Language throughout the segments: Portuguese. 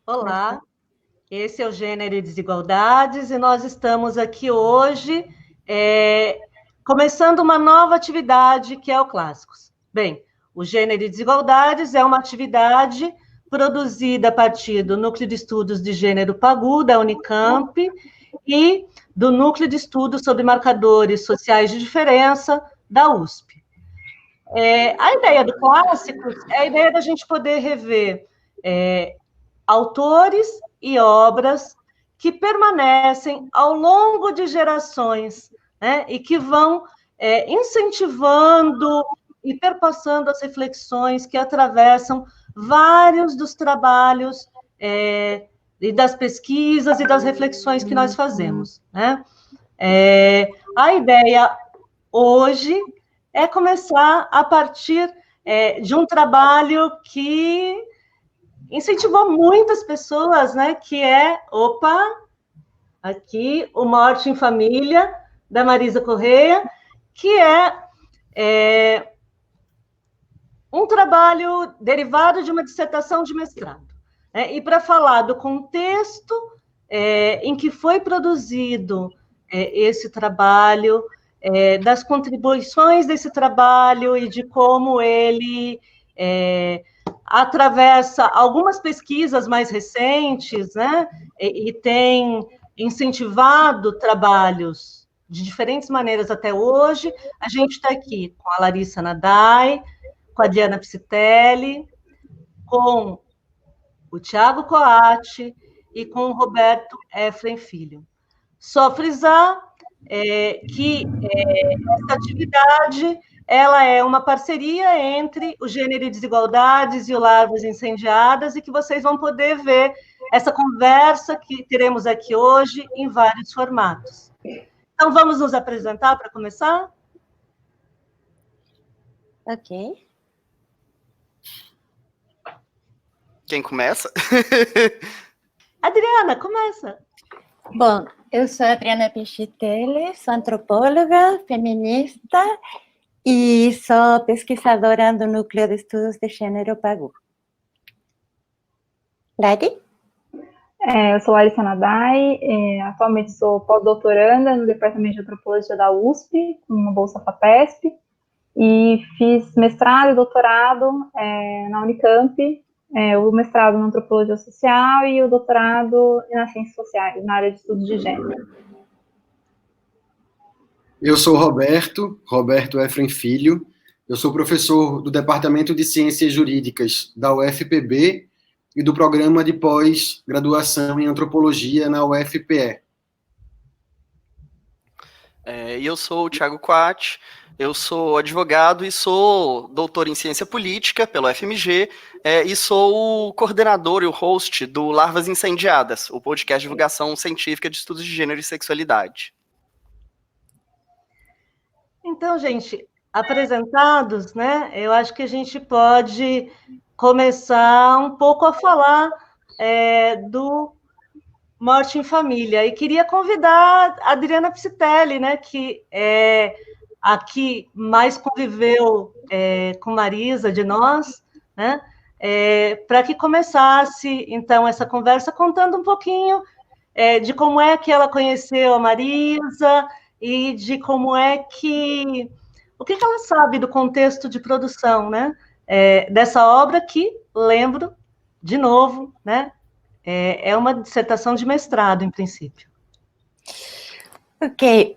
Olá, esse é o Gênero e Desigualdades e nós estamos aqui hoje começando uma nova atividade que é o Clássicos. Bem, o Gênero e Desigualdades é uma atividade produzida a partir do Núcleo de Estudos de Gênero PAGU, da Unicamp, e do Núcleo de Estudos sobre Marcadores Sociais de Diferença, da USP. A ideia do Clássicos é a ideia da gente poder rever autores e obras que permanecem ao longo de gerações, né, e que vão incentivando e perpassando as reflexões que atravessam vários dos trabalhos e das pesquisas e das reflexões que nós fazemos, né? A ideia hoje é começar a partir de um trabalho que incentivou muitas pessoas, né? Que aqui, o Morte em Família, da Marisa Correia, que é um trabalho derivado de uma dissertação de mestrado. E para falar do contexto em que foi produzido esse trabalho, das contribuições desse trabalho e de como ele atravessa algumas pesquisas mais recentes, né, e tem incentivado trabalhos de diferentes maneiras até hoje. A gente está aqui com a Larissa Nadai, com a Diana Psitelli, com o Tiago Coatti e com o Roberto Efrem Filho. Só frisar que essa atividade ela é uma parceria entre o Gênero e Desigualdades e o Larvas Incendiadas, e que vocês vão poder ver essa conversa que teremos aqui hoje em vários formatos. Então, vamos nos apresentar para começar? Ok. Quem começa? Adriana, começa. Bom, eu sou Adriana Psitelli, sou antropóloga, feminista e sou pesquisadora do Núcleo de Estudos de Gênero PAGU. Lari? Eu sou Larissa Nadai, atualmente sou pós-doutoranda no Departamento de Antropologia da USP, com uma bolsa FAPESP, e fiz mestrado e doutorado na Unicamp, o mestrado na Antropologia Social e o doutorado nas Ciências Sociais, na área de estudos de gênero. Eu sou Roberto Efrem Filho, eu sou professor do Departamento de Ciências Jurídicas da UFPB e do Programa de Pós-Graduação em Antropologia na UFPE. E eu sou o Tiago Coatti, eu sou advogado e sou doutor em Ciência Política pela UFMG e sou o coordenador e o host do Larvas Incendiadas, o podcast de divulgação científica de estudos de gênero e sexualidade. Então, gente, apresentados, né? Eu acho que a gente pode começar um pouco a falar do Morte em Família. E queria convidar a Adriana Psitelli, né? Que aqui mais conviveu com Marisa de nós, né? Para que começasse, então, essa conversa contando um pouquinho de como é que ela conheceu a Marisa e de como é que... O que ela sabe do contexto de produção, né? Dessa obra que, lembro, de novo, né? É uma dissertação de mestrado, em princípio. Ok.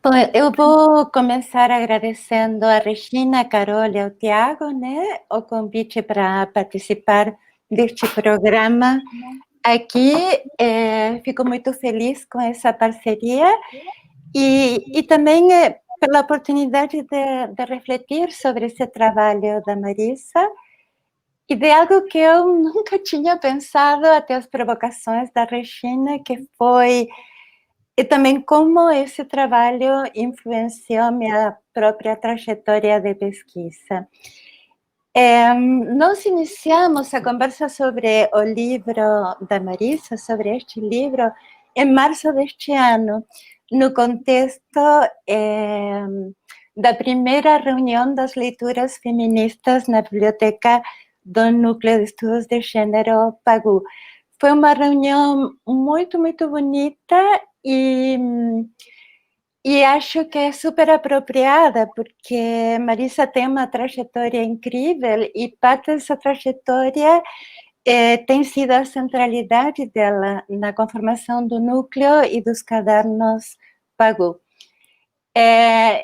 Bom, eu vou começar agradecendo a Regina, a Carol e ao Tiago, né, o convite para participar deste programa aqui. Fico muito feliz com essa parceria e também pela oportunidade de refletir sobre esse trabalho da Marisa e de algo que eu nunca tinha pensado até as provocações da Regina, que foi... E também como esse trabalho influenciou minha própria trajetória de pesquisa. Nós iniciamos a conversa sobre o livro da Marisa, sobre este livro, em março deste ano, no contexto da primeira reunião das leituras feministas na Biblioteca do Núcleo de Estudos de Gênero PAGU. Foi uma reunião muito, muito bonita e acho que é super apropriada, porque Marisa tem uma trajetória incrível e parte dessa trajetória tem sido a centralidade dela na conformação do núcleo e dos cadernos PAGU.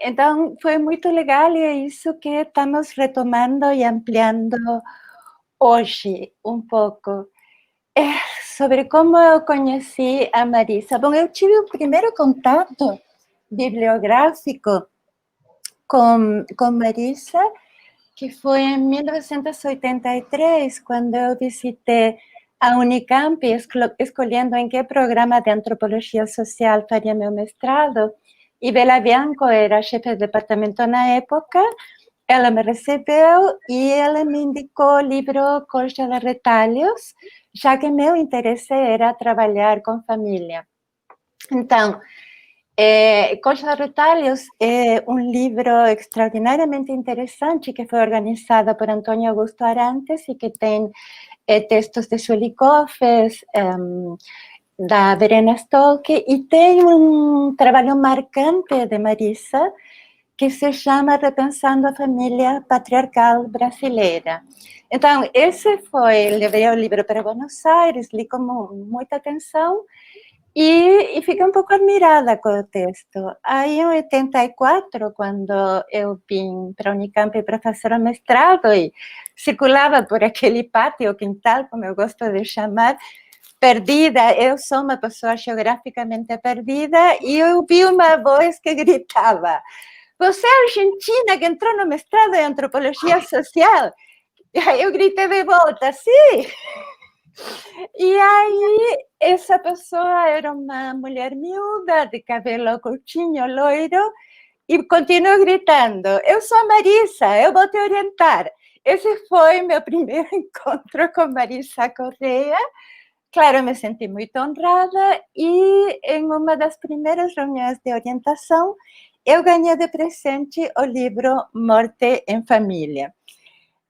Então, foi muito legal e é isso que estamos retomando e ampliando hoje um pouco. Sobre como eu conheci a Marisa. Bom, eu tive o primeiro contato bibliográfico com Marisa, que foi em 1983, quando eu visitei a Unicamp, escolhendo em que programa de antropologia social faria meu mestrado, e Bela Bianco era chefe de departamento na época. Ela me recebeu e ela me indicou o livro Colcha de Retalhos, já que meu interesse era trabalhar com família. Então, Colcha de Retalhos é um livro extraordinariamente interessante que foi organizado por Antônio Augusto Arantes e que tem textos de Sueli Koffes, da Verena Stolke, e tem um trabalho marcante de Marisa, que se chama Repensando a Família Patriarcal Brasileira. Então, levei o livro para Buenos Aires, li com muita atenção e fiquei um pouco admirada com o texto. Aí, em 84, quando eu vim para a Unicamp para fazer o mestrado e circulava por aquele pátio, quintal, como eu gosto de chamar, perdida, eu sou uma pessoa geograficamente perdida, e eu vi uma voz que gritava: "Você é argentina que entrou no mestrado em antropologia social?" E aí eu gritei de volta: "Sim!" E aí essa pessoa era uma mulher miúda, de cabelo curtinho, loiro, e continuou gritando: "Eu sou a Marisa, eu vou te orientar." Esse foi meu primeiro encontro com Marisa Correa. Claro, me senti muito honrada e em uma das primeiras reuniões de orientação eu ganhei de presente o livro Morte em Família.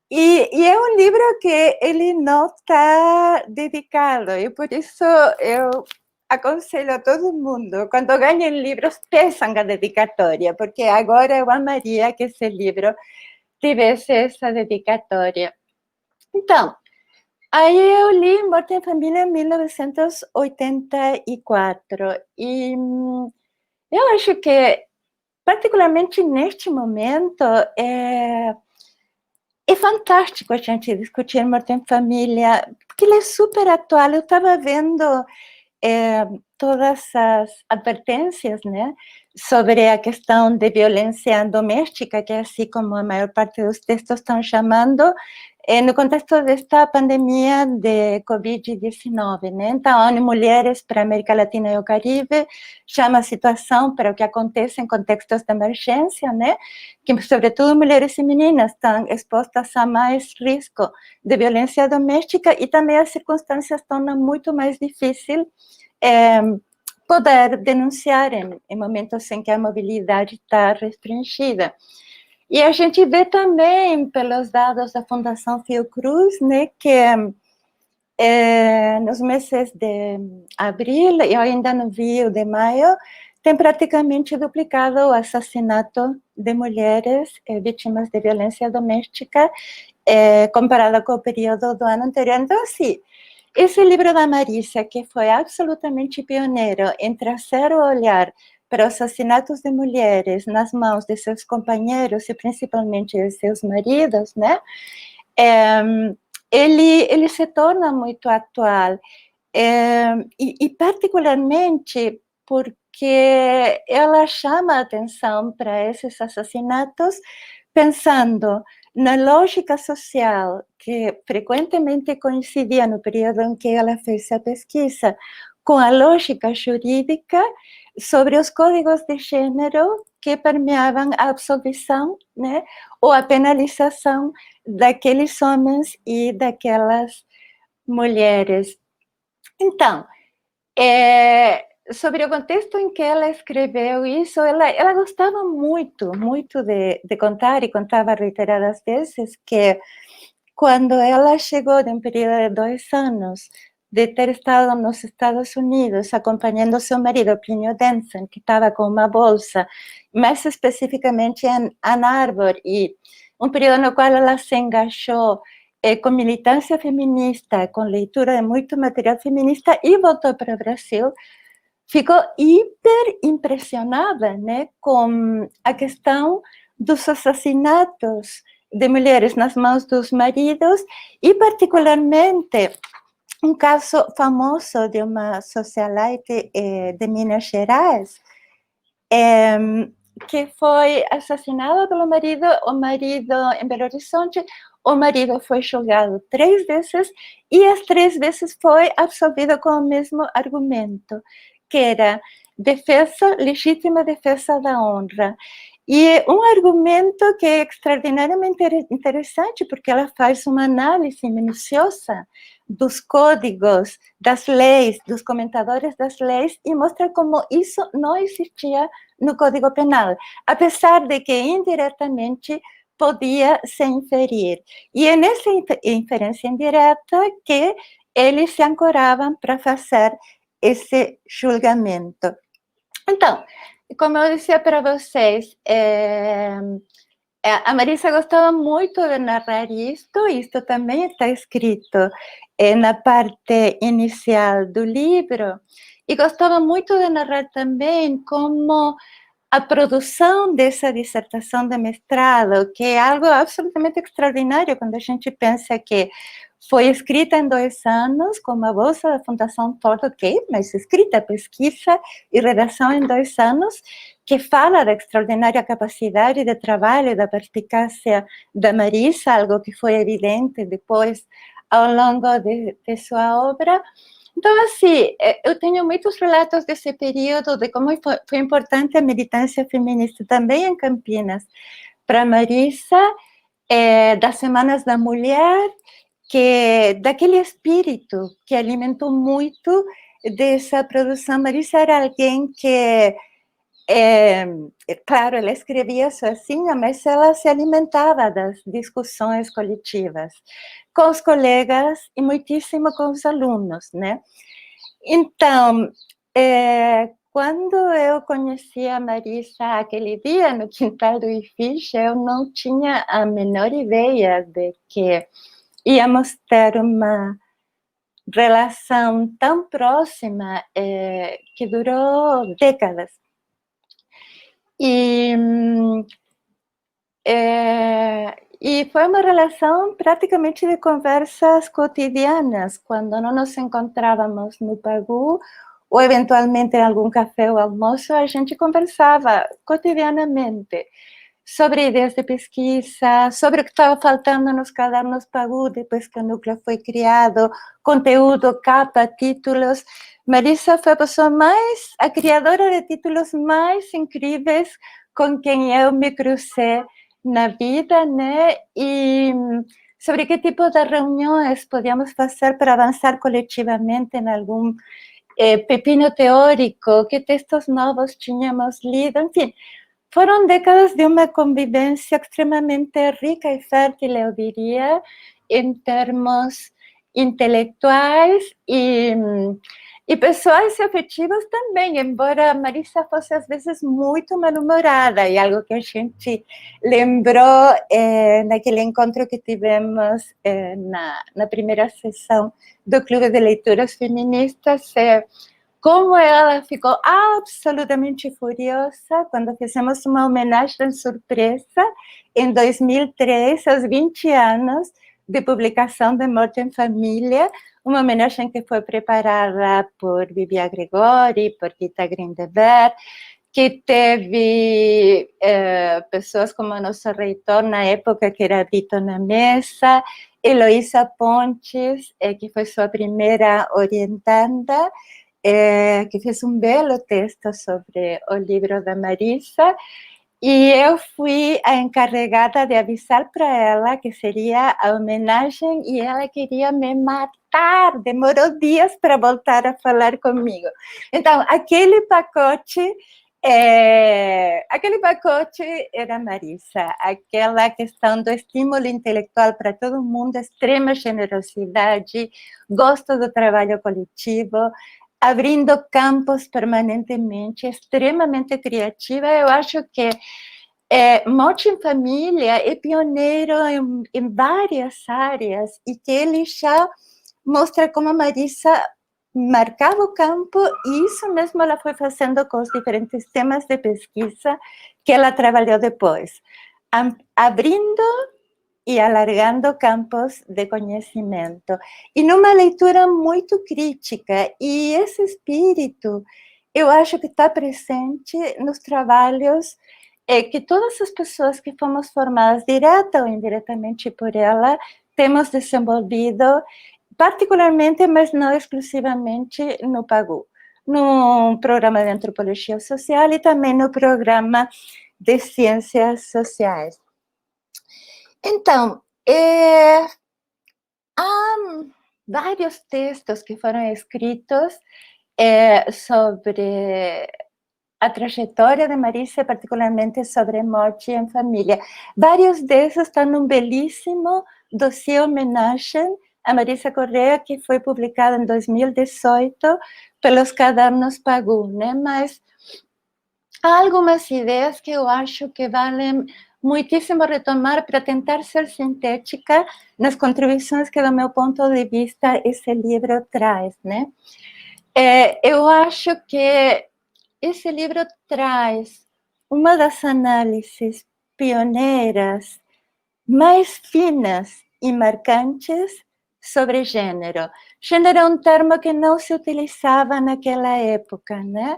E é um livro que ele não está dedicado, e por isso eu aconselho a todo mundo, quando ganhem livros, peçam a dedicatória, porque agora eu amaria que esse livro tivesse essa dedicatória. Então, aí eu li Morte em Família em 1984, e eu acho que, particularmente neste momento, é fantástico a gente discutir Morte em Família, porque ele é super atual. Eu estava vendo todas as advertências, né, sobre a questão de violência doméstica, que é assim como a maior parte dos textos estão chamando, no contexto desta pandemia de Covid-19, né? Então, a ONU Mulheres para a América Latina e o Caribe chama a situação para o que acontece em contextos de emergência, né? Que, sobretudo, mulheres e meninas estão expostas a mais risco de violência doméstica, e também as circunstâncias tornam muito mais difícil poder denunciar em momentos em que a mobilidade está restringida. E a gente vê também, pelos dados da Fundação Fiocruz, né, que nos meses de abril, e ainda não vi o de maio, tem praticamente duplicado o assassinato de mulheres vítimas de violência doméstica comparado com o período do ano anterior. Então, assim, esse livro da Marisa, que foi absolutamente pioneiro em trazer o olhar para os assassinatos de mulheres nas mãos de seus companheiros e principalmente de seus maridos, né? Ele se torna muito atual, e particularmente porque ela chama a atenção para esses assassinatos pensando na lógica social que frequentemente coincidia no período em que ela fez a pesquisa com a lógica jurídica sobre os códigos de gênero que permeavam a absolvição, né, ou a penalização daqueles homens e daquelas mulheres. Então, sobre o contexto em que ela escreveu isso, ela gostava muito, muito de contar, e contava reiteradas vezes, que quando ela chegou de um período de 2 anos, de ter estado nos Estados Unidos acompanhando seu marido, Plínio Denson, que estava com uma bolsa, mais especificamente em Ann Arbor, e um período no qual ela se engajou com militância feminista, com leitura de muito material feminista, e voltou para o Brasil, ficou hiper impressionada, né, com a questão dos assassinatos de mulheres nas mãos dos maridos, e particularmente um caso famoso de uma socialite de Minas Gerais, que foi assassinada pelo marido, o marido em Belo Horizonte. O marido foi julgado 3 vezes e as 3 vezes foi absolvido com o mesmo argumento, que era defesa, legítima defesa da honra. E um argumento que é extraordinariamente interessante, porque ela faz uma análise minuciosa dos códigos, das leis, dos comentadores das leis, e mostra como isso não existia no Código Penal, apesar de que indiretamente podia se inferir. E é nessa inferência indireta que eles se ancoravam para fazer esse julgamento. Então, como eu dizia para vocês, a Marisa gostava muito de narrar isto também está escrito na parte inicial do livro, e gostava muito de narrar também como a produção dessa dissertação de mestrado, que é algo absolutamente extraordinário quando a gente pensa que foi escrita em 2 anos, com uma bolsa da Fundação Ford, mas escrita, pesquisa e redação em 2 anos, que fala da extraordinária capacidade de trabalho e da perspicácia da Marisa, algo que foi evidente depois ao longo de sua obra. Então, assim, eu tenho muitos relatos desse período, de como foi importante a militância feminista também em Campinas, para Marisa, das Semanas da Mulher, que daquele espírito que alimentou muito dessa produção. Marisa era alguém que, claro, ela escrevia sozinha, mas ela se alimentava das discussões coletivas com os colegas e muitíssimo com os alunos, né? Então, quando eu conheci a Marisa aquele dia no quintal do IFISH, eu não tinha a menor ideia de que íamos ter uma relação tão próxima que durou décadas. E foi uma relação praticamente de conversas cotidianas, quando não nos encontrávamos no Pagu, ou eventualmente em algum café ou almoço, a gente conversava cotidianamente sobre ideias de pesquisa, sobre o que estava faltando nos cadernos Pagu depois que o núcleo foi criado, conteúdo, capa, títulos. Marisa foi a criadora de títulos mais incríveis com quem eu me cruzei na vida, né? E sobre que tipo de reuniões podíamos fazer para avançar coletivamente em algum pepino teórico, que textos novos tínhamos lido, enfim. Foram décadas de uma convivência extremamente rica e fértil, eu diria, em termos intelectuais e pessoais e afetivos também, embora Marisa fosse às vezes muito mal-humorada, e algo que a gente lembrou naquele encontro que tivemos na primeira sessão do Clube de Leituras Feministas, como ela ficou absolutamente furiosa quando fizemos uma homenagem surpresa em 2003, aos 20 anos de publicação de Morte em Família, uma homenagem que foi preparada por Bibia Gregori, por Rita Grindeberg, que teve pessoas como o nosso reitor na época, que era Brito na Mesa, Heloísa Pontes, que foi sua primeira orientanda, que fez um belo texto sobre o livro da Marisa, e eu fui a encarregada de avisar para ela que seria a homenagem, e ela queria me matar, demorou dias para voltar a falar comigo. Então, aquele pacote Aquele pacote era Marisa, aquela questão do estímulo intelectual para todo mundo, extrema generosidade, gosto do trabalho coletivo, abrindo campos permanentemente, extremamente criativa. Eu acho que Morte em Família é pioneiro em várias áreas e que ele já mostra como a Marisa marcava o campo e isso mesmo ela foi fazendo com os diferentes temas de pesquisa que ela trabalhou depois, abrindo e alargando campos de conhecimento. E numa leitura muito crítica, e esse espírito eu acho que está presente nos trabalhos que todas as pessoas que fomos formadas direta ou indiretamente por ela temos desenvolvido, particularmente, mas não exclusivamente, no PAGU, no programa de Antropologia Social e também no programa de Ciências Sociais. Então, há vários textos que foram escritos sobre a trajetória de Marisa, particularmente sobre Morte em Família. Vários desses estão num belíssimo dossiê homenagem a Marisa Correa, que foi publicado em 2018 pelos Cadernos PAGU, né? Mas há algumas ideias que eu acho que valem muitíssimo retomar para tentar ser sintética nas contribuições que, do meu ponto de vista, esse livro traz, né? Eu acho que esse livro traz uma das análises pioneiras mais finas e marcantes sobre gênero. Gênero é um termo que não se utilizava naquela época, né?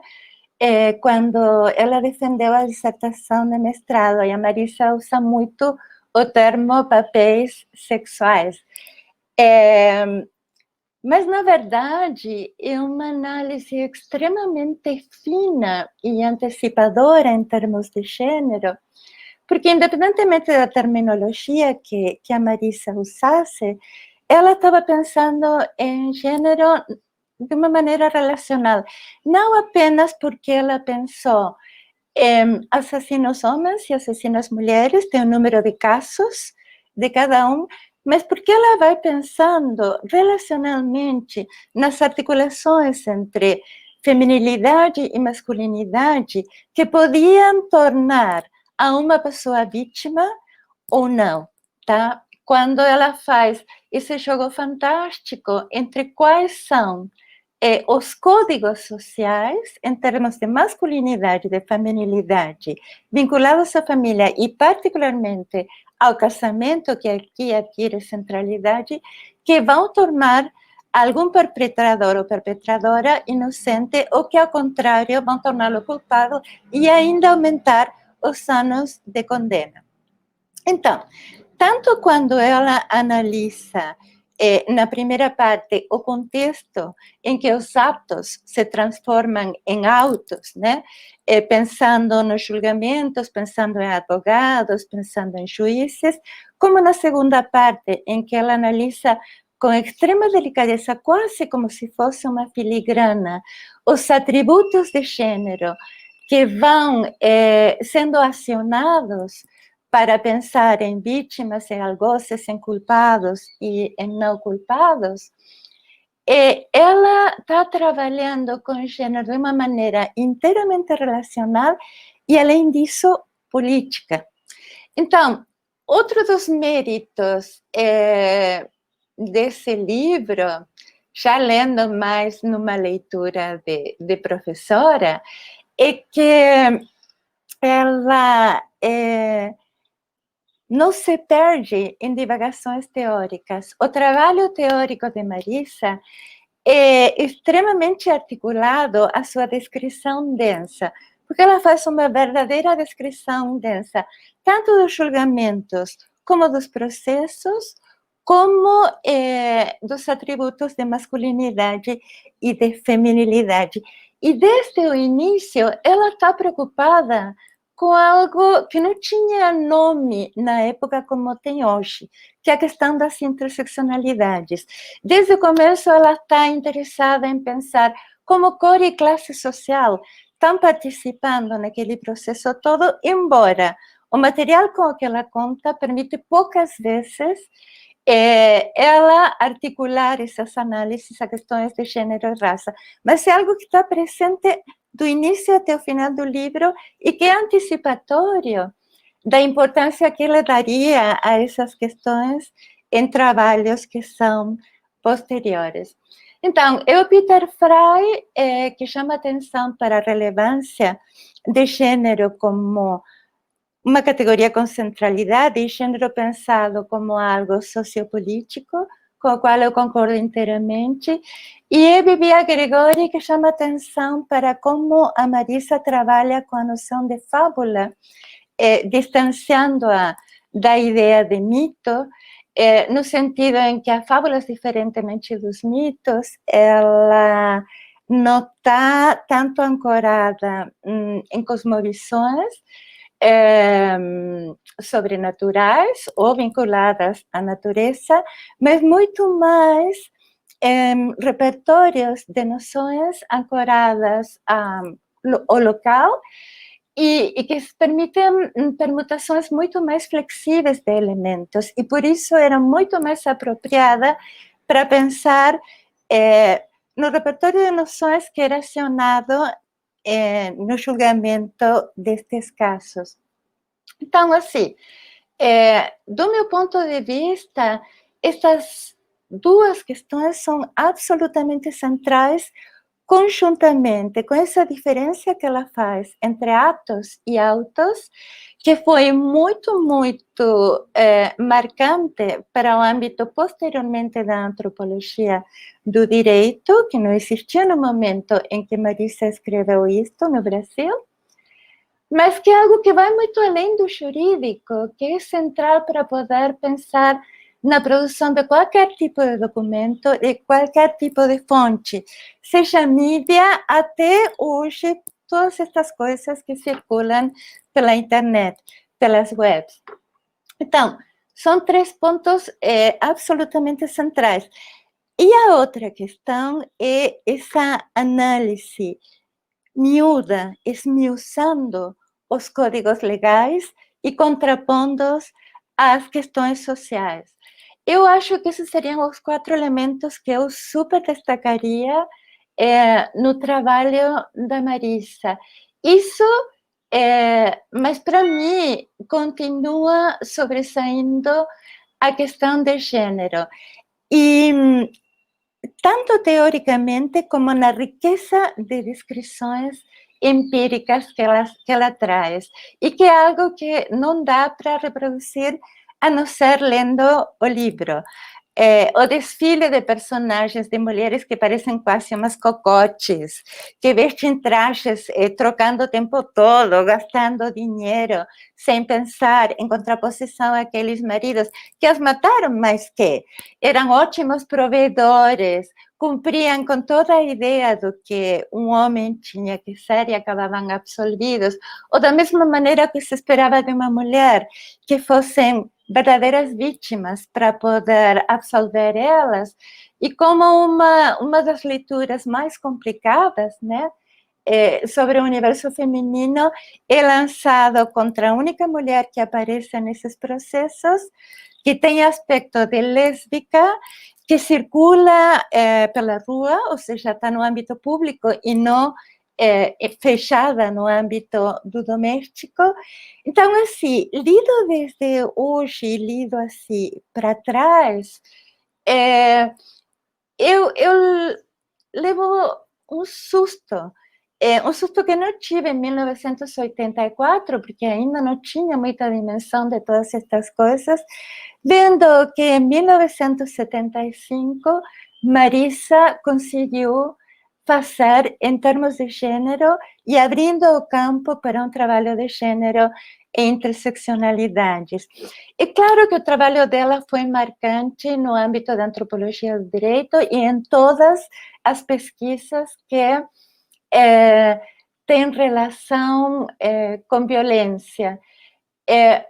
Quando ela defendeu a dissertação de mestrado, e a Marisa usa muito o termo papéis sexuais. Mas, na verdade, é uma análise extremamente fina e antecipadora em termos de gênero, porque, independentemente da terminologia que a Marisa usasse, ela estava pensando em gênero de uma maneira relacional, não apenas porque ela pensou em assassinos homens e assassinas mulheres, tem um número de casos de cada um, mas porque ela vai pensando relacionalmente nas articulações entre feminilidade e masculinidade que podiam tornar a uma pessoa vítima ou não, tá? Quando ela faz esse jogo fantástico entre quais são os códigos sociais em termos de masculinidade, de feminilidade, vinculados à família e particularmente ao casamento, que aqui adquire centralidade, que vão tornar algum perpetrador ou perpetradora inocente ou que, ao contrário, vão torná-lo culpado e ainda aumentar os anos de condena. Então, tanto quando ela analisa na primeira parte o contexto em que os atos se transformam em autos, né? Pensando nos julgamentos, pensando em advogados, pensando em juízes, como na segunda parte, em que ela analisa com extrema delicadeza, quase como se fosse uma filigrana, os atributos de gênero que vão sendo acionados para pensar em vítimas, em algozes, em culpados e em não culpados, ela está trabalhando com gênero de uma maneira inteiramente relacional e, além disso, política. Então, outro dos méritos desse livro, já lendo mais numa leitura de professora, é que ela não se perde em divagações teóricas. O trabalho teórico de Marisa é extremamente articulado à sua descrição densa, porque ela faz uma verdadeira descrição densa, tanto dos julgamentos, como dos processos, como dos atributos de masculinidade e de feminilidade. E desde o início, ela está preocupada com algo que não tinha nome na época como tem hoje, que é a questão das interseccionalidades. Desde o começo, ela está interessada em pensar como cor e classe social estão participando naquele processo todo, embora o material com o que ela conta permite poucas vezes ela articular essas análises a questões de gênero e raça, mas é algo que está presente do início até o final do livro e que é antecipatório da importância que ela daria a essas questões em trabalhos que são posteriores. Então, é o Peter Frey que chama atenção para a relevância de gênero como uma categoria com centralidade e gênero pensado como algo sociopolítico, com o qual eu concordo inteiramente, e é Bibia Gregori que chama atenção para como a Marisa trabalha com a noção de fábula, distanciando-a da ideia de mito, no sentido em que a fábula, diferentemente dos mitos, ela não está tanto ancorada em cosmovisões sobrenaturais ou vinculadas à natureza, mas muito mais repertórios de noções ancoradas ao local e que permitem permutações muito mais flexíveis de elementos, e por isso era muito mais apropriada para pensar no repertório de noções que era acionado no julgamento destes casos. Então, assim, do meu ponto de vista, estas duas questões são absolutamente centrais, conjuntamente com essa diferença que ela faz entre atos e autos, que foi muito, muito marcante para o âmbito posteriormente da antropologia do direito, que não existia no momento em que Marisa escreveu isto no Brasil, mas que é algo que vai muito além do jurídico, que é central para poder pensar na produção de qualquer tipo de documento, de qualquer tipo de fonte, seja mídia até hoje, todas estas coisas que circulam pela internet, pelas webs. Então, são 3 pontos absolutamente centrais. E a outra questão é essa análise miúda, esmiuçando os códigos legais e contrapondo-os às questões sociais. Eu acho que esses seriam os 4 elementos que eu super destacaria no trabalho da Marisa. Isso, mas para mim, continua sobressaindo a questão de gênero. E tanto teoricamente como na riqueza de descrições empíricas que ela traz, e que é algo que não dá para reproduzir a não ser lendo o livro. O desfile de personagens de mulheres que parecem quase umas cocotes, que vestem trajes trocando o tempo todo, gastando dinheiro, sem pensar, em contraposição àqueles maridos que as mataram, mas que eram ótimos provedores, cumpriam com toda a ideia do que um homem tinha que ser e acabavam absolvidos, ou da mesma maneira que se esperava de uma mulher, que fossem verdadeiras vítimas para poder absolver elas, e como uma das leituras mais complicadas, né, sobre o universo feminino é lançado contra a única mulher que aparece nesses processos, que tem aspecto de lésbica, que circula pela rua, ou seja, está no âmbito público e não fechada no âmbito do doméstico. Então, assim, lido desde hoje, lido assim para trás, eu levo um susto que não tive em 1984, porque ainda não tinha muita dimensão de todas estas coisas, vendo que em 1975 Marisa conseguiu fazer em termos de gênero e abrindo o campo para um trabalho de gênero e interseccionalidades. É claro que o trabalho dela foi marcante no âmbito da antropologia do direito e em todas as pesquisas que têm relação com violência.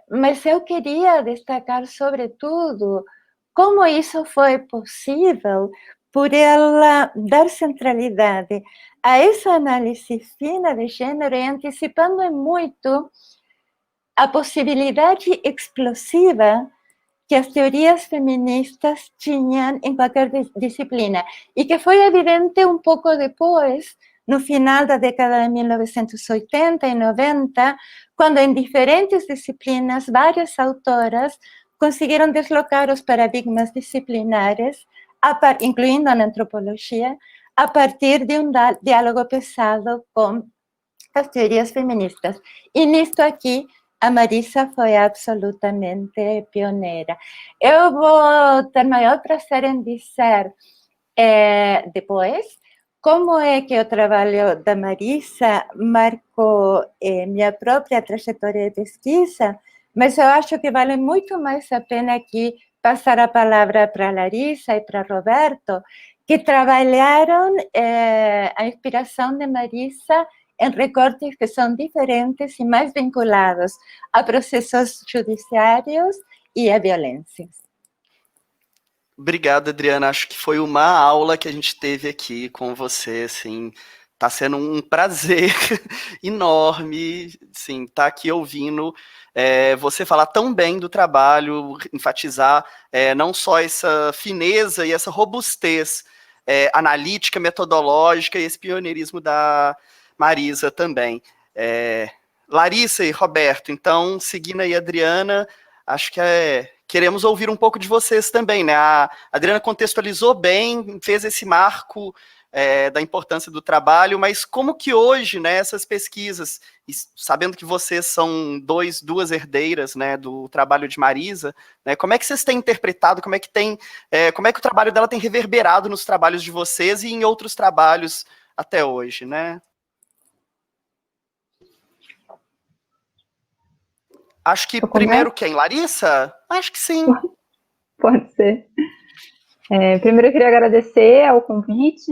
Mas eu queria destacar, sobretudo, como isso foi possível por ela dar centralidade a essa análise fina de gênero e antecipando muito a possibilidade explosiva que as teorias feministas tinham em qualquer disciplina, e que foi evidente um pouco depois, no final da década de 1980 e 90, quando em diferentes disciplinas, várias autoras conseguiram deslocar os paradigmas disciplinares, incluindo na antropologia, a partir de um diálogo pesado com as teorias feministas. E nisto aqui, a Marisa foi absolutamente pioneira. Eu vou ter maior prazer em dizer depois como é que o trabalho da Marisa marcou minha própria trajetória de pesquisa, mas eu acho que vale muito mais a pena aqui passar a palavra para a Larissa e para Roberto, que trabalharam a inspiração de Marisa em recortes que são diferentes e mais vinculados a processos judiciários e a violências. Obrigado, Adriana. Acho que foi uma aula que a gente teve aqui com você, assim, tá sendo um prazer enorme, assim, tá aqui ouvindo você falar tão bem do trabalho, enfatizar não só essa fineza e essa robustez analítica, metodológica e esse pioneirismo da Marisa também. Larissa e Roberto, então, seguindo aí a Adriana, acho que queremos ouvir um pouco de vocês também, né? A Adriana contextualizou bem, fez esse marco da importância do trabalho, mas como que hoje, né, essas pesquisas, sabendo que vocês são duas herdeiras, né, do trabalho de Marisa, né, como é que vocês têm interpretado, como é que o trabalho dela tem reverberado nos trabalhos de vocês e em outros trabalhos até hoje, né? Acho que primeiro quem? Larissa? Acho que sim. Pode ser. Primeiro eu queria agradecer ao convite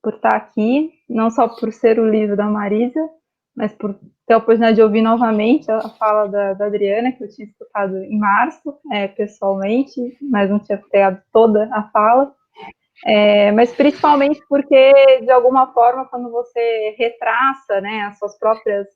por estar aqui, não só por ser o livro da Marisa, mas por ter a oportunidade de ouvir novamente a fala da Adriana, que eu tinha escutado em março, pessoalmente, mas não tinha pegado toda a fala. Mas principalmente porque, de alguma forma, quando você retraça, né, as suas próprias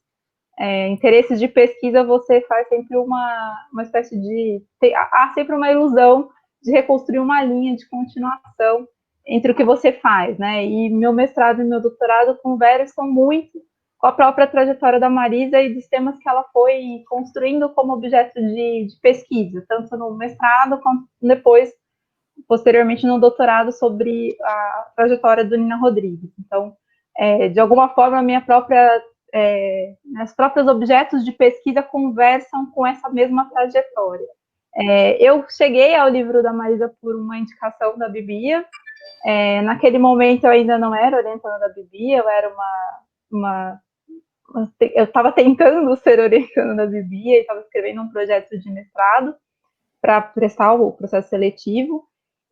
interesses de pesquisa, você faz sempre uma espécie de... Há sempre uma ilusão de reconstruir uma linha de continuação entre o que você faz, né? E meu mestrado e meu doutorado conversam muito com a própria trajetória da Marisa e dos temas que ela foi construindo como objeto de pesquisa, tanto no mestrado quanto depois, posteriormente, no doutorado sobre a trajetória do Nina Rodrigues. Então, de alguma forma, os próprios objetos de pesquisa conversam com essa mesma trajetória. Eu cheguei ao livro da Marisa por uma indicação da Bibia. Naquele momento eu ainda não era orientanda da Bibia, eu era eu estava tentando ser orientanda da Bibia e estava escrevendo um projeto de mestrado para prestar o processo seletivo.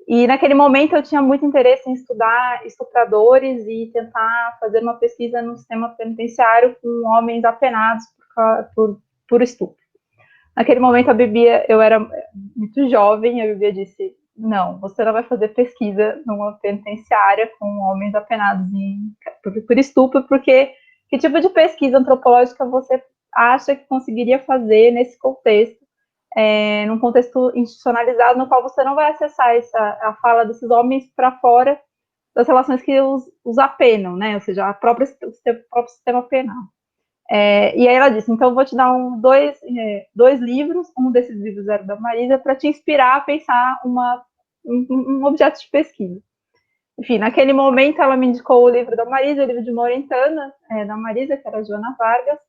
E naquele momento eu tinha muito interesse em estudar estupradores e tentar fazer uma pesquisa no sistema penitenciário com homens apenados por estupro. Naquele momento a Bibia, eu era muito jovem, a Bibia disse, não, você não vai fazer pesquisa numa penitenciária com homens apenados por estupro, porque que tipo de pesquisa antropológica você acha que conseguiria fazer nesse contexto? Num contexto institucionalizado, no qual você não vai acessar a fala desses homens para fora das relações que os apenam, né? Ou seja, o próprio sistema penal. E aí ela disse, então eu vou te dar dois livros, um desses livros era da Marisa, para te inspirar a pensar um objeto de pesquisa. Enfim, naquele momento ela me indicou o livro da Marisa, o livro de uma orientanda da Marisa, que era a Joana Vargas,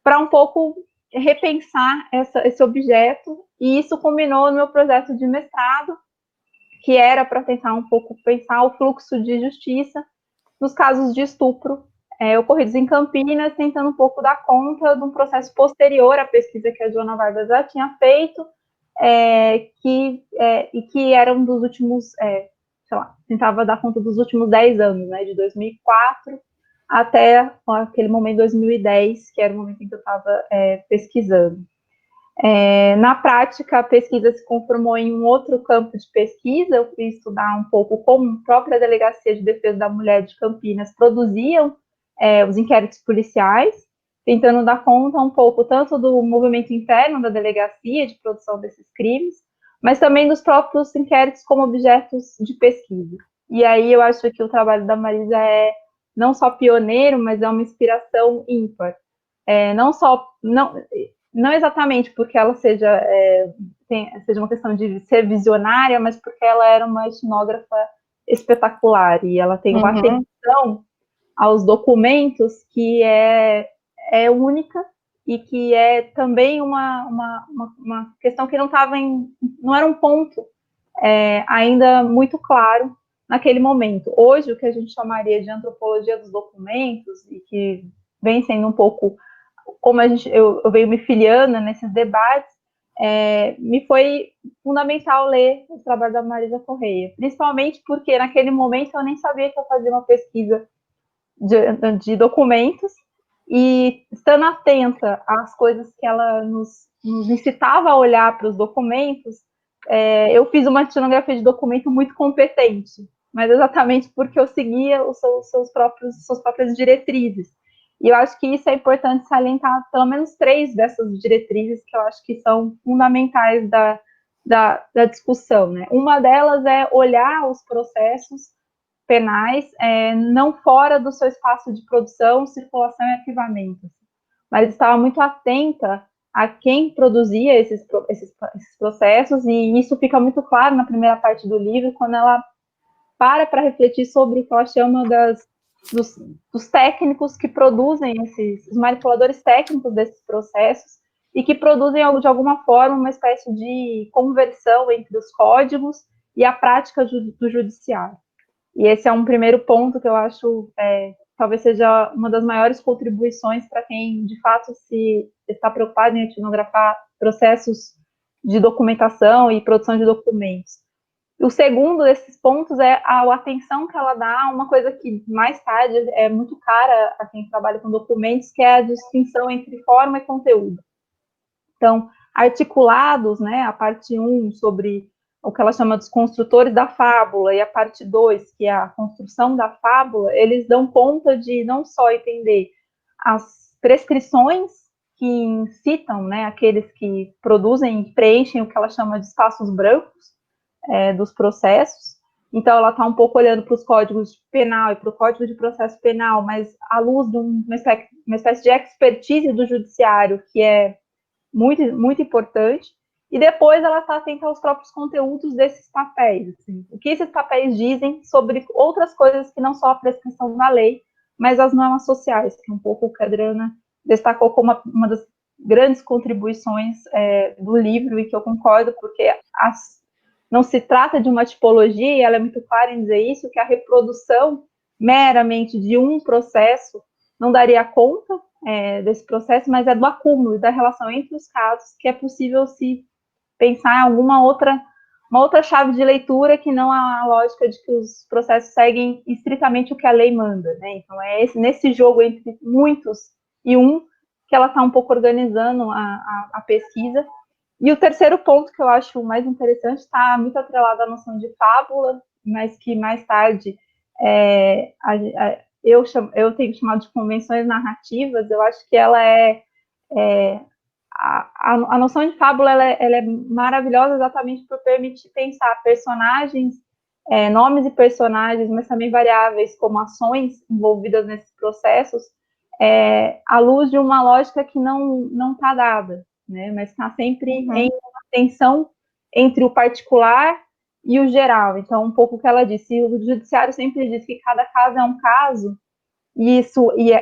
para um pouco repensar esse objeto, e isso culminou no meu projeto de mestrado, que era para tentar um pouco pensar o fluxo de justiça nos casos de estupro ocorridos em Campinas, tentando um pouco dar conta de um processo posterior à pesquisa que a Joana Vargas já tinha feito, e que era um dos últimos, tentava dar conta dos últimos 10 anos, né, de 2004 até aquele momento, 2010, que era o momento em que eu estava pesquisando. Na prática, a pesquisa se conformou em um outro campo de pesquisa. Eu fui estudar um pouco como a própria Delegacia de Defesa da Mulher de Campinas produziam os inquéritos policiais, tentando dar conta um pouco tanto do movimento interno da delegacia de produção desses crimes, mas também dos próprios inquéritos como objetos de pesquisa. E aí eu acho que o trabalho da Marisa é não só pioneiro, mas é uma inspiração ímpar. Não exatamente porque ela seja uma questão de ser visionária, mas porque ela era uma etnógrafa espetacular, e ela tem uma atenção aos documentos que é única, e que é também uma questão que não era um ponto ainda muito claro naquele momento. Hoje, o que a gente chamaria de antropologia dos documentos, e que vem sendo um pouco como eu venho me filiando nesses debates, me foi fundamental ler o trabalho da Marisa Correia, principalmente porque naquele momento eu nem sabia que eu fazia uma pesquisa de documentos, e estando atenta às coisas que ela nos incitava a olhar para os documentos, eu fiz uma etnografia de documento muito competente, mas exatamente porque eu seguia suas próprias diretrizes. E eu acho que isso é importante salientar, pelo menos 3 dessas diretrizes que eu acho que são fundamentais da discussão, né? Uma delas é olhar os processos penais não fora do seu espaço de produção, circulação e arquivamento, mas estava muito atenta a quem produzia esses processos, e isso fica muito claro na primeira parte do livro, quando ela para refletir sobre o que ela chama dos técnicos que produzem os manipuladores técnicos desses processos, e que produzem de alguma forma uma espécie de conversão entre os códigos e a prática do judiciário. E esse é um primeiro ponto que eu acho talvez seja uma das maiores contribuições para quem, de fato, se está preocupado em etnografar processos de documentação e produção de documentos. O segundo desses pontos é a atenção que ela dá a uma coisa que, mais tarde, é muito cara a quem trabalha com documentos, que é a distinção entre forma e conteúdo. Então, articulados, né, a parte 1 sobre o que ela chama dos construtores da fábula, e a parte 2, que é a construção da fábula, eles dão conta de não só entender as prescrições que incitam, né, aqueles que produzem e preenchem o que ela chama de espaços brancos dos processos. Então, ela está um pouco olhando para os códigos penal e para o código de processo penal, mas à luz de uma espécie de expertise do judiciário, que é muito, muito importante. E depois ela está atenta aos próprios conteúdos desses papéis, assim. O que esses papéis dizem sobre outras coisas que não só a prescrição da lei, mas as normas sociais, que é um pouco o que a Adriana destacou como uma das grandes contribuições do livro, e que eu concordo, porque não se trata de uma tipologia, e ela é muito clara em dizer isso, que a reprodução meramente de um processo não daria conta desse processo, mas é do acúmulo e da relação entre os casos que é possível se pensar em uma outra chave de leitura, que não a lógica de que os processos seguem estritamente o que a lei manda, né? Então, é nesse jogo entre muitos e um que ela está um pouco organizando a pesquisa. E o terceiro ponto, que eu acho mais interessante, está muito atrelado à noção de fábula, mas que mais tarde eu tenho chamado de convenções narrativas. Eu acho que ela a noção de fábula ela é maravilhosa exatamente por permitir pensar personagens, nomes e personagens, mas também variáveis como ações envolvidas nesses processos, à luz de uma lógica que não está dada, né? Mas está sempre em uma tensão entre o particular e o geral. Então, um pouco o que ela disse, o judiciário sempre diz que cada caso é um caso, e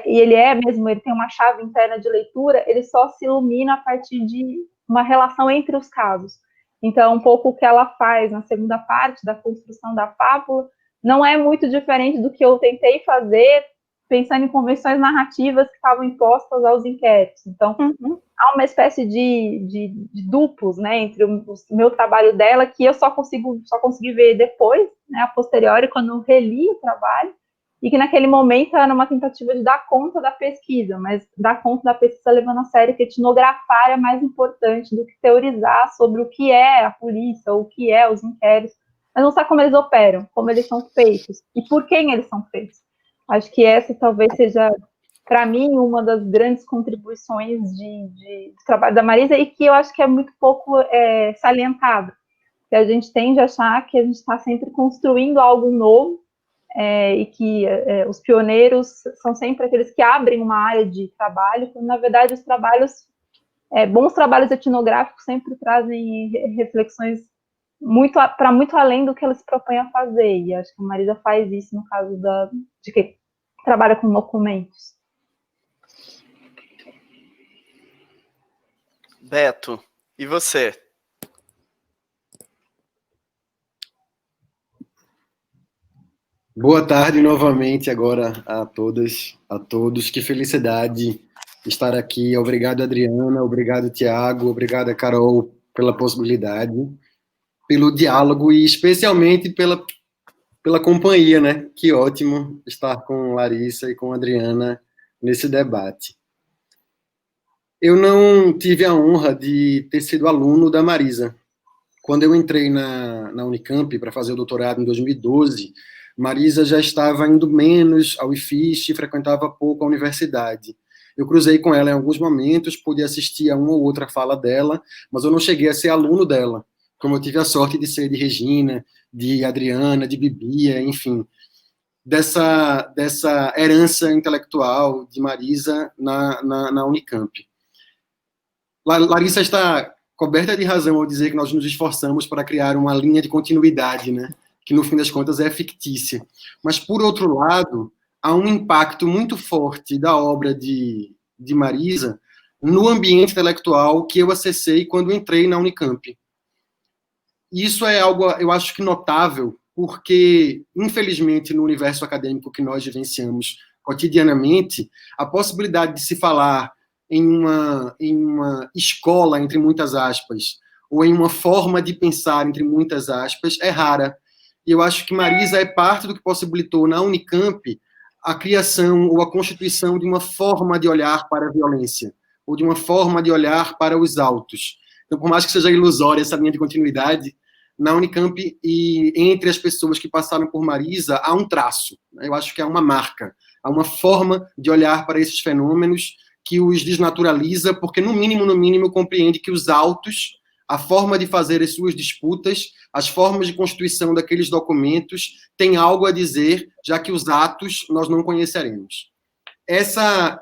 ele tem uma chave interna de leitura, ele só se ilumina a partir de uma relação entre os casos. Então, um pouco o que ela faz na segunda parte da construção da fábula não é muito diferente do que eu tentei fazer pensando em convenções narrativas que estavam impostas aos inquéritos. Então, há uma espécie de duplos, né, entre o meu trabalho dela, que eu só consegui ver depois, né, a posteriori, quando eu reli o trabalho, e que naquele momento era uma tentativa de dar conta da pesquisa, mas dar conta da pesquisa levando a sério que etnografar é mais importante do que teorizar sobre o que é a polícia, ou o que é os inquéritos, mas não sabe como eles operam, como eles são feitos, e por quem eles são feitos. Acho que essa talvez seja, para mim, uma das grandes contribuições de trabalho da Marisa, e que eu acho que é muito pouco salientado, que a gente tende a achar que a gente está sempre construindo algo novo, e que os pioneiros são sempre aqueles que abrem uma área de trabalho, quando, na verdade, os trabalhos, bons trabalhos etnográficos sempre trazem reflexões para muito além do que eles propõem a fazer, e acho que a Marisa faz isso no caso de que trabalha com documentos. Beto, e você? Boa tarde novamente agora a todas, a todos. Que felicidade estar aqui. Obrigado, Adriana. Obrigado, Tiago. Obrigado, Carol, pela possibilidade, pelo diálogo e especialmente pela companhia, né? Que ótimo estar com Larissa e com Adriana nesse debate. Eu não tive a honra de ter sido aluno da Marisa. Quando eu entrei na Unicamp para fazer o doutorado em 2012, Marisa já estava indo menos ao IFISH e frequentava pouco a universidade. Eu cruzei com ela em alguns momentos, pude assistir a uma ou outra fala dela, mas eu não cheguei a ser aluno dela, como eu tive a sorte de ser de Regina, de Adriana, de Bibia, enfim, dessa herança intelectual de Marisa na Unicamp. Larissa está coberta de razão ao dizer que nós nos esforçamos para criar uma linha de continuidade, né? Que no fim das contas é fictícia. Mas, por outro lado, há um impacto muito forte da obra de Marisa no ambiente intelectual que eu acessei quando entrei na Unicamp. Isso é algo, eu acho que notável, porque, infelizmente, no universo acadêmico que nós vivenciamos cotidianamente, a possibilidade de se falar em uma escola, entre muitas aspas, ou em uma forma de pensar, entre muitas aspas, é rara. E eu acho que Marisa é parte do que possibilitou na Unicamp a criação ou a constituição de uma forma de olhar para a violência, ou de uma forma de olhar para os autos. Então, por mais que seja ilusória essa linha de continuidade, na Unicamp e entre as pessoas que passaram por Marisa, há um traço. Eu acho que há uma marca, há uma forma de olhar para esses fenômenos que os desnaturaliza, porque, no mínimo, compreende que os autos, a forma de fazer as suas disputas, as formas de constituição daqueles documentos, têm algo a dizer, já que os atos nós não conheceremos. Essa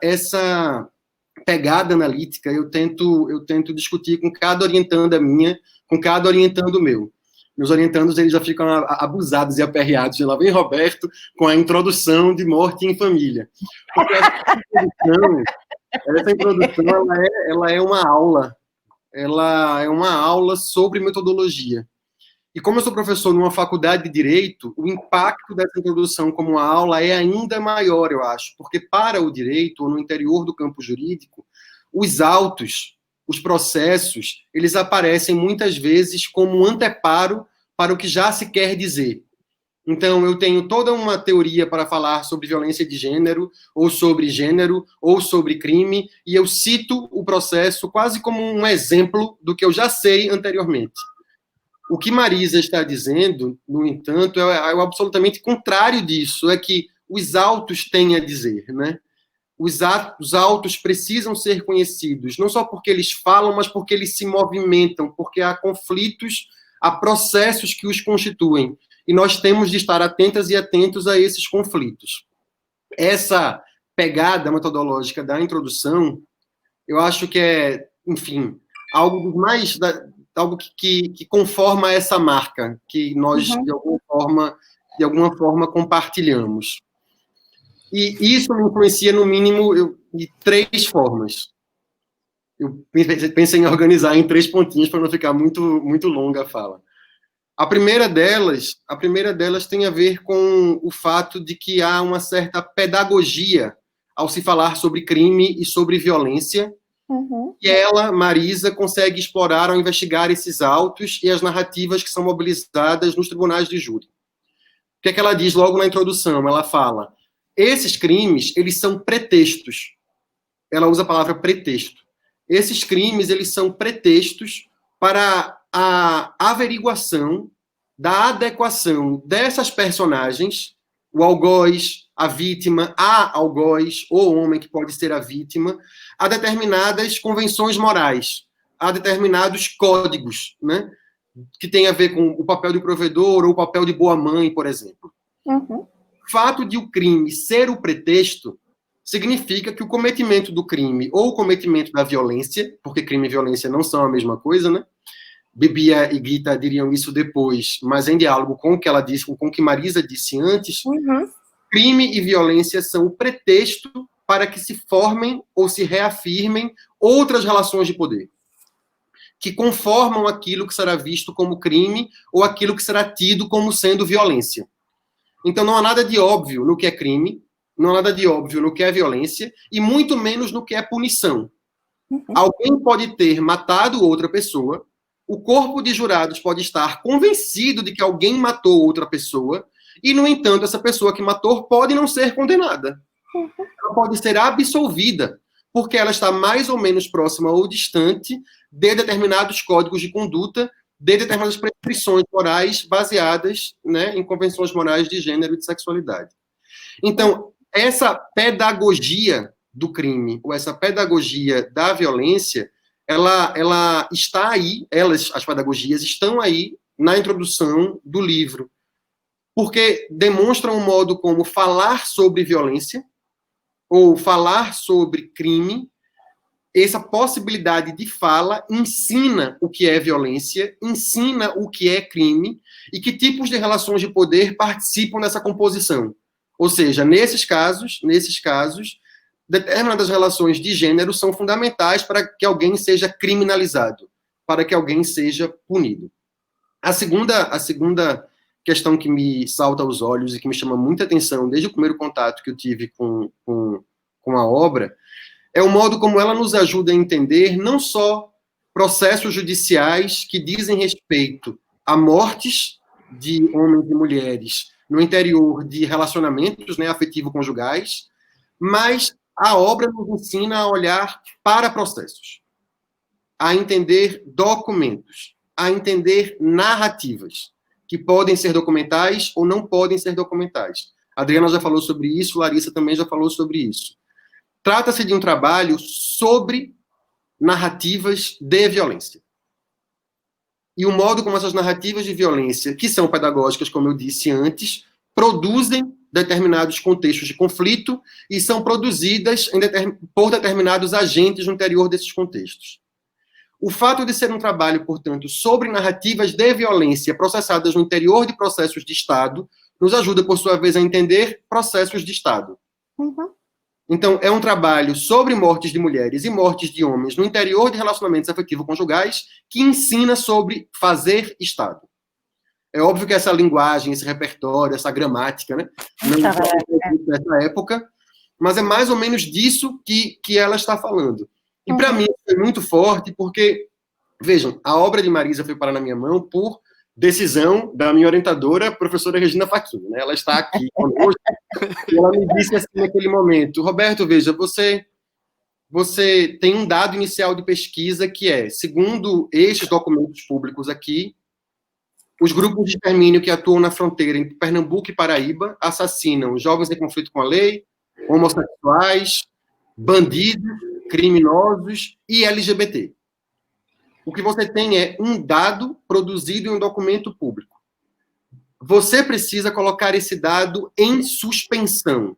pegada analítica eu tento discutir com cada orientanda minha, com cada orientando meu. Meus orientandos, eles já ficam abusados e aperreados. Lá vem Roberto com a introdução de Morte em Família. Porque essa introdução ela é uma aula. Ela é uma aula sobre metodologia. E como eu sou professor numa faculdade de Direito, o impacto dessa introdução como uma aula é ainda maior, eu acho, porque para o direito, ou no interior do campo jurídico, os autos, os processos, eles aparecem muitas vezes como um anteparo para o que já se quer dizer. Então, eu tenho toda uma teoria para falar sobre violência de gênero, ou sobre crime, e eu cito o processo quase como um exemplo do que eu já sei anteriormente. O que Marisa está dizendo, no entanto, é absolutamente contrário disso, é que os autos têm a dizer, né? Os autos precisam ser conhecidos, não só porque eles falam, mas porque eles se movimentam, porque há conflitos, há processos que os constituem. E nós temos de estar atentas e atentos a esses conflitos. Essa pegada metodológica da introdução, eu acho que é, enfim, algo que conforma essa marca, que nós, de alguma forma, compartilhamos. E isso me influencia, no mínimo, de 3 formas. Eu pensei em organizar em 3 pontinhos para não ficar muito longa a fala. A primeira delas tem a ver com o fato de que há uma certa pedagogia ao se falar sobre crime e sobre violência, e ela, Marisa, consegue explorar ao investigar esses autos e as narrativas que são mobilizadas nos tribunais de júri. O que é que ela diz logo na introdução? Ela fala: esses crimes, eles são pretextos. Ela usa a palavra pretexto. Esses crimes, eles são pretextos para a averiguação da adequação dessas personagens, o algoz, a vítima, a algoz, ou homem que pode ser a vítima, a determinadas convenções morais, a determinados códigos, né, que tem a ver com o papel de provedor ou o papel de boa mãe, por exemplo. Uhum. O fato de o crime ser o pretexto significa que o cometimento do crime ou o cometimento da violência, porque crime e violência não são a mesma coisa, né? Bibia e Gita diriam isso depois, mas em diálogo com o que ela disse, com o que Marisa disse antes, crime e violência são o pretexto para que se formem ou se reafirmem outras relações de poder, que conformam aquilo que será visto como crime ou aquilo que será tido como sendo violência. Então não há nada de óbvio no que é crime, não há nada de óbvio no que é violência, e muito menos no que é punição. Alguém pode ter matado outra pessoa, o corpo de jurados pode estar convencido de que alguém matou outra pessoa, e, no entanto, essa pessoa que matou pode não ser condenada. Ela pode ser absolvida, porque ela está mais ou menos próxima ou distante de determinados códigos de conduta, de determinadas prescrições morais baseadas, né, em convenções morais de gênero e de sexualidade. Então, essa pedagogia do crime, ou essa pedagogia da violência, ela está aí, as pedagogias estão aí na introdução do livro, porque demonstram um modo como falar sobre violência, ou falar sobre crime, essa possibilidade de fala ensina o que é violência, ensina o que é crime, e que tipos de relações de poder participam dessa composição. Ou seja, nesses casos, determinadas relações de gênero são fundamentais para que alguém seja criminalizado, para que alguém seja punido. A segunda questão que me salta aos olhos e que me chama muita atenção desde o primeiro contato que eu tive com a obra é o modo como ela nos ajuda a entender não só processos judiciais que dizem respeito a mortes de homens e mulheres no interior de relacionamentos, né, afetivo-conjugais, mas a obra nos ensina a olhar para processos, a entender documentos, a entender narrativas, que podem ser documentais ou não podem ser documentais. A Adriana já falou sobre isso, Larissa também já falou sobre isso. Trata-se de um trabalho sobre narrativas de violência. E o modo como essas narrativas de violência, que são pedagógicas, como eu disse antes, produzem determinados contextos de conflito e são produzidas por determinados agentes no interior desses contextos. O fato de ser um trabalho, portanto, sobre narrativas de violência processadas no interior de processos de Estado, nos ajuda, por sua vez, a entender processos de Estado. Então, é um trabalho sobre mortes de mulheres e mortes de homens no interior de relacionamentos afetivo-conjugais que ensina sobre fazer Estado. É óbvio que essa linguagem, esse repertório, essa gramática, né, não existe nessa época, mas é mais ou menos disso que ela está falando. E, para mim, foi muito forte, porque, vejam, a obra de Marisa foi parar na minha mão por decisão da minha orientadora, professora Regina Facchini, né? Ela está aqui conosco, e ela me disse assim naquele momento: Roberto, veja, você tem um dado inicial de pesquisa que é, segundo estes documentos públicos aqui, os grupos de extermínio que atuam na fronteira entre Pernambuco e Paraíba assassinam jovens em conflito com a lei, homossexuais, bandidos, criminosos e LGBT. O que você tem é um dado produzido em um documento público. Você precisa colocar esse dado em suspensão.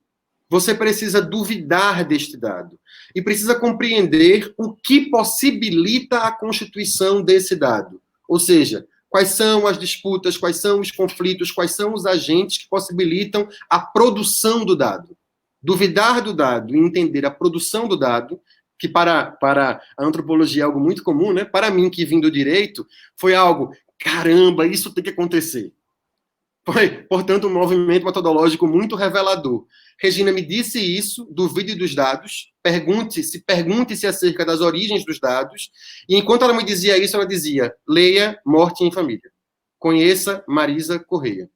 Você precisa duvidar deste dado. E precisa compreender o que possibilita a constituição desse dado. Ou seja, quais são as disputas, quais são os conflitos, quais são os agentes que possibilitam a produção do dado. Duvidar do dado e entender a produção do dado, que para a antropologia é algo muito comum, né? Para mim, que vim do direito, foi algo, caramba, isso tem que acontecer. Foi, portanto, um movimento metodológico muito revelador. Regina me disse isso, duvide dos dados, pergunte-se acerca das origens dos dados, e enquanto ela me dizia isso, ela dizia, leia Morte em Família. Conheça Marisa Correia.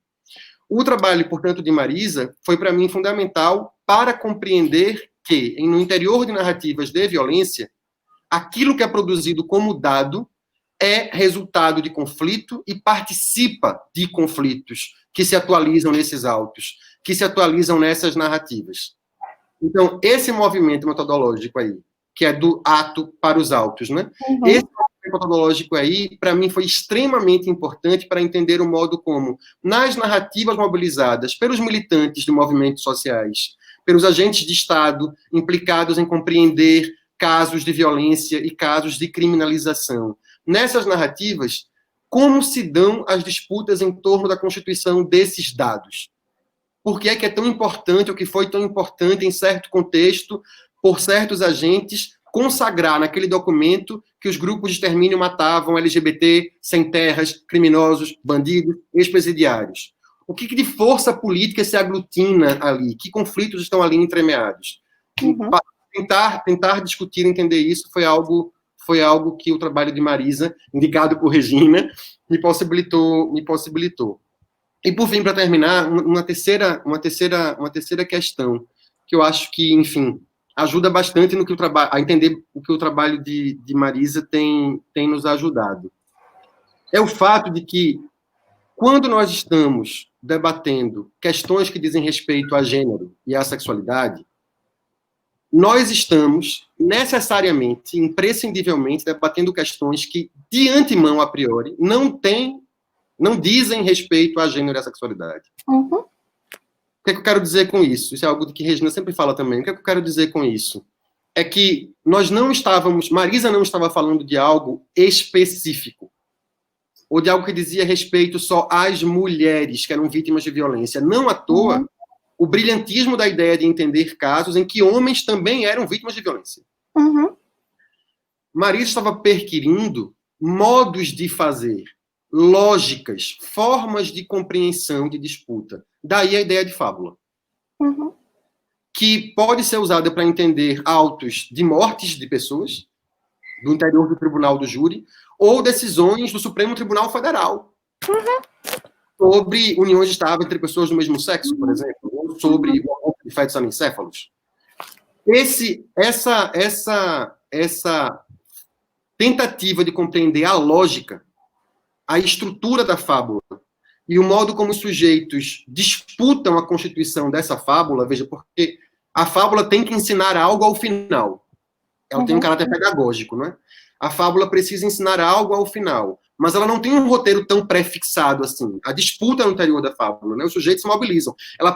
O trabalho, portanto, de Marisa foi, para mim, fundamental para compreender que, no interior de narrativas de violência, aquilo que é produzido como dado é resultado de conflito e participa de conflitos que se atualizam nesses autos, que se atualizam nessas narrativas. Então, esse movimento metodológico aí, que é do ato para os autos, né? Uhum. Esse movimento metodológico aí, para mim, foi extremamente importante para entender o modo como, nas narrativas mobilizadas pelos militantes de movimentos sociais, pelos agentes de Estado implicados em compreender casos de violência e casos de criminalização, nessas narrativas, como se dão as disputas em torno da constituição desses dados. Por que é tão importante, ou que foi tão importante em certo contexto, por certos agentes, consagrar naquele documento que os grupos de extermínio matavam LGBT, sem terras, criminosos, bandidos, ex-presidiários. O que de força política se aglutina ali? Que conflitos estão ali entremeados? Uhum. Tentar discutir, entender isso, foi algo que o trabalho de Marisa, indicado por Regina, me possibilitou. E, por fim, para terminar, uma terceira questão, que eu acho que, enfim, ajuda bastante no que a entender o que o trabalho de Marisa tem nos ajudado. É o fato de que, quando nós estamos debatendo questões que dizem respeito a gênero e à sexualidade, nós estamos necessariamente, imprescindivelmente, debatendo questões que, de antemão, a priori, não dizem respeito a gênero e à sexualidade. Uhum. O que é que eu quero dizer com isso? Isso é algo que Regina sempre fala também. O que é que eu quero dizer com isso? É que Marisa não estava falando de algo específico, ou de algo que dizia respeito só às mulheres que eram vítimas de violência. Não à toa, uhum, o brilhantismo da ideia de entender casos em que homens também eram vítimas de violência. Uhum. Marisa estava perquirindo modos de fazer, lógicas, formas de compreensão de disputa. Daí a ideia de fábula. Uhum. Que pode ser usada para entender autos de mortes de pessoas, do interior do tribunal do júri, ou decisões do Supremo Tribunal Federal, uhum, sobre uniões estáveis entre pessoas do mesmo sexo, por exemplo, ou sobre o aborto de fetos anencéfalos. Essa tentativa de compreender a lógica, a estrutura da fábula e o modo como os sujeitos disputam a constituição dessa fábula, veja, porque a fábula tem que ensinar algo ao final. Ela tem um caráter pedagógico, não é? A fábula precisa ensinar algo ao final, mas ela não tem um roteiro tão pré-fixado assim. A disputa no interior da fábula, né? Os sujeitos se mobilizam. Ela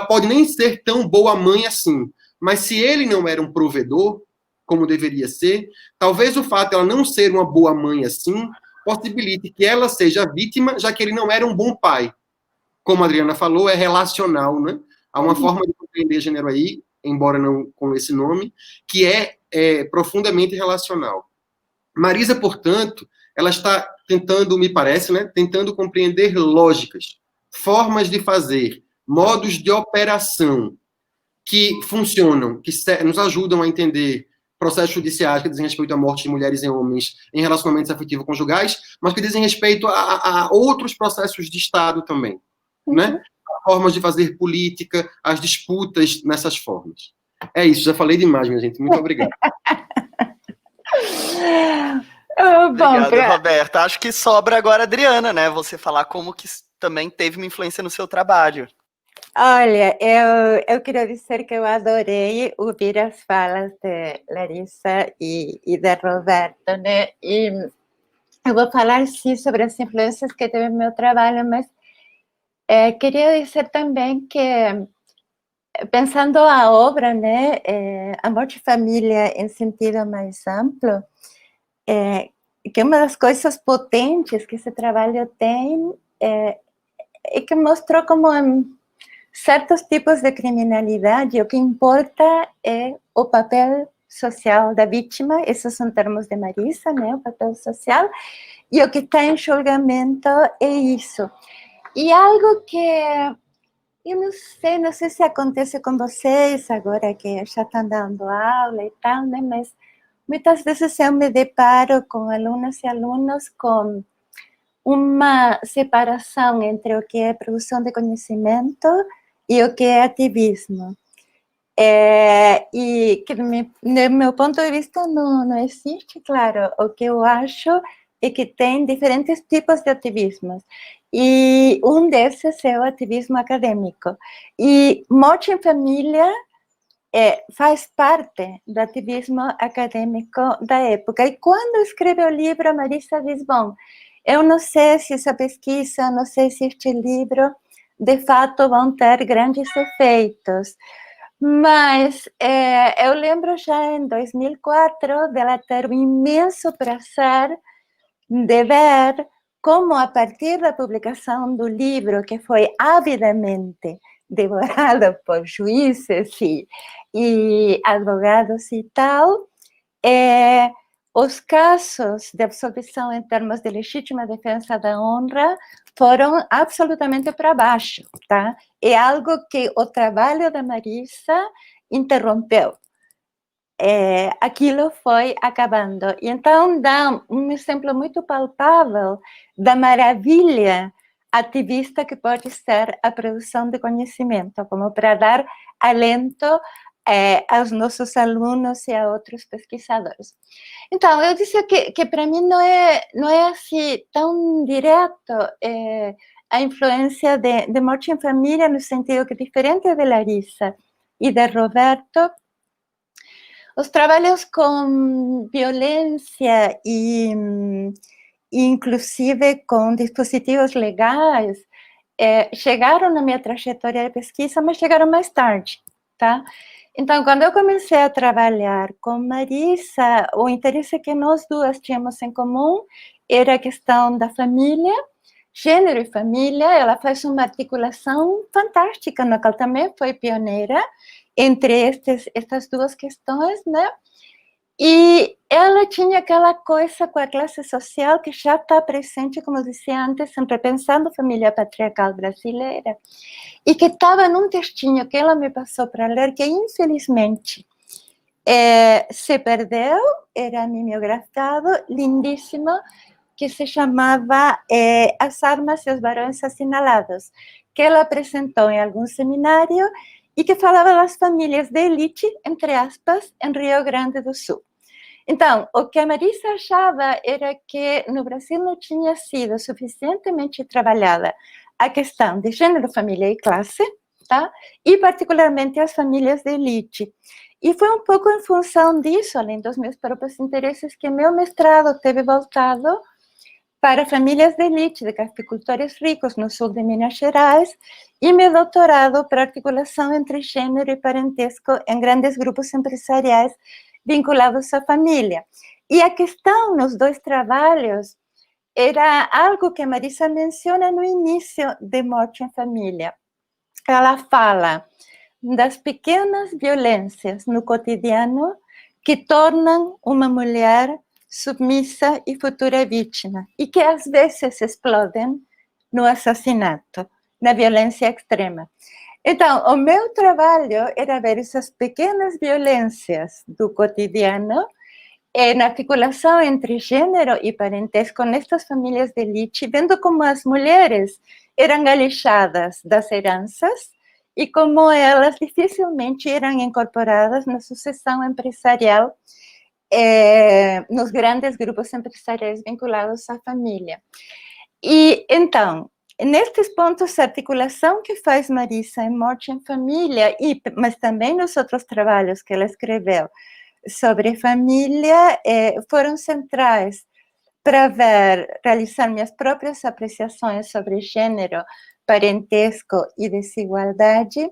pode nem ser tão boa mãe assim, mas se ele não era um provedor, como deveria ser, talvez o fato de ela não ser uma boa mãe assim possibilite que ela seja vítima, já que ele não era um bom pai. Como a Adriana falou, é relacional, né? Há uma forma de compreender gênero aí, embora não com esse nome, que é profundamente relacional. Marisa, portanto, ela está tentando, me parece, né, tentando compreender lógicas, formas de fazer, modos de operação que funcionam, que nos ajudam a entender processos judiciais que dizem respeito à morte de mulheres e homens em relacionamentos afetivo-conjugais, mas que dizem respeito a outros processos de Estado também, né? Formas de fazer política, as disputas nessas formas. É isso, já falei demais, minha gente. Muito obrigado. Obrigado, Roberta. Acho que sobra agora a Adriana, né? Você falar como que também teve uma influência no seu trabalho. Olha, eu queria dizer que eu adorei ouvir as falas de Larissa e de Roberto, né? E eu vou falar, sim, sobre as influências que teve no meu trabalho, mas queria dizer também que, pensando a obra, né, Amor de Família em sentido mais amplo, que uma das coisas potentes que esse trabalho tem é que mostrou como certos tipos de criminalidade, o que importa é o papel social da vítima, esses são termos de Marisa, né, o papel social, e o que está em julgamento é isso. E algo que eu não sei se acontece com vocês agora que já estão dando aula e tal, né, mas muitas vezes eu me deparo com alunas e alunos com uma separação entre o que é produção de conhecimento e o que é ativismo. E que, do meu ponto de vista, não existe, claro. O que eu acho é que tem diferentes tipos de ativismos. E um desses é o ativismo acadêmico. E Morte em Família faz parte do ativismo acadêmico da época. E quando escreve o livro, a Marisa diz, bom, eu não sei se essa pesquisa, não sei se este livro, de fato, vão ter grandes efeitos. Mas eu lembro já em 2004 dela ter um imenso prazer de ver como, a partir da publicação do livro, que foi avidamente devorado por juízes e advogados e tal, os casos de absolvição em termos de legítima defesa da honra foram absolutamente para baixo, tá? É algo que o trabalho da Marisa interrompeu. Aquilo foi acabando. E então dá um exemplo muito palpável da maravilha ativista que pode ser a produção de conhecimento, como para dar alento aos nossos alunos e a outros pesquisadores. Então, eu disse que para mim não é assim tão direto a influência de Morte em Família, no sentido que, diferente de Larissa e de Roberto, os trabalhos com violência e inclusive com dispositivos legais chegaram na minha trajetória de pesquisa, mas chegaram mais tarde, tá? Então, quando eu comecei a trabalhar com Marisa, o interesse que nós duas tínhamos em comum era a questão da família, gênero e família. Ela faz uma articulação fantástica, na qual também foi pioneira entre estas duas questões, né? E ela tinha aquela coisa com a classe social que já está presente, como dizia antes, em Repensando a Família Patriarcal Brasileira, e que estava num textinho que ela me passou para ler, que infelizmente se perdeu, era mimeografado, lindíssimo, que se chamava As Armas e os Barões Assinalados, que ela apresentou em algum seminário e que falava das famílias de elite, entre aspas, em Rio Grande do Sul. Então, o que a Marisa achava era que no Brasil não tinha sido suficientemente trabalhada a questão de gênero, família e classe, tá? E particularmente as famílias de elite. E foi um pouco em função disso, além dos meus próprios interesses, que meu mestrado teve voltado para famílias de elite, de caficultores ricos no sul de Minas Gerais, e meu doutorado para articulação entre gênero e parentesco em grandes grupos empresariais vinculados à família. E a questão nos dois trabalhos era algo que a Marisa menciona no início de Morte em Família. Ela fala das pequenas violências no cotidiano que tornam uma mulher submissa e futura vítima, e que às vezes explodem no assassinato, na violência extrema. Então, o meu trabalho era ver essas pequenas violências do cotidiano na articulação entre gênero e parentesco nestas famílias de elite, vendo como as mulheres eram alejadas das heranças e como elas dificilmente eram incorporadas na sucessão empresarial, nos grandes grupos empresariais vinculados à família. E, então, nestes pontos, a articulação que faz Marisa em Morte em Família, mas também nos outros trabalhos que ela escreveu sobre família, foram centrais para realizar minhas próprias apreciações sobre gênero, parentesco e desigualdade,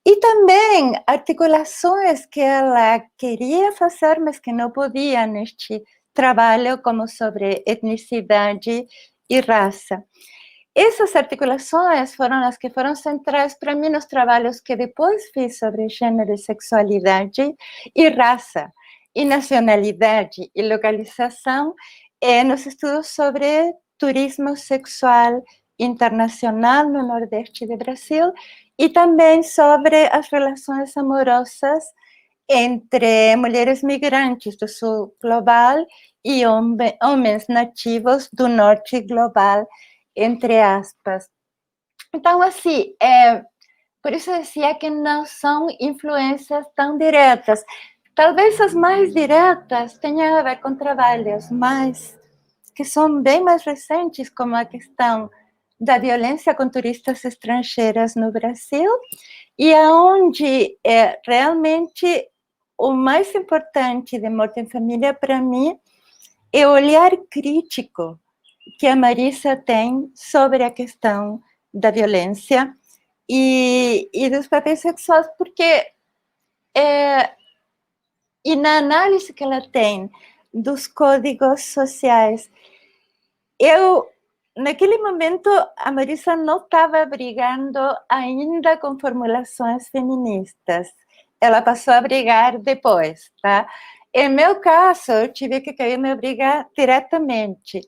e também articulações que ela queria fazer, mas que não podia neste trabalho, como sobre etnicidade e raça. Essas articulações foram as que foram centrais para mim nos trabalhos que depois fiz sobre gênero e sexualidade e raça, e nacionalidade e localização, nos estudos sobre turismo sexual internacional no Nordeste do Brasil, e também sobre as relações amorosas entre mulheres migrantes do Sul global e homens nativos do Norte global, entre aspas. Então, assim, por isso eu decía que não são influências tão diretas. Talvez as mais diretas tenham a ver com trabalhos mais que são bem mais recentes, como a questão da violência com turistas estrangeiras no Brasil, e aonde realmente o mais importante de Morte em Família para mim é o olhar crítico que a Marisa tem sobre a questão da violência e dos papéis sexuais, porque e na análise que ela tem dos códigos sociais, naquele momento, a Marisa não estava brigando ainda com formulações feministas. Ela passou a brigar depois, tá? Em meu caso, eu tive que cair me brigar diretamente,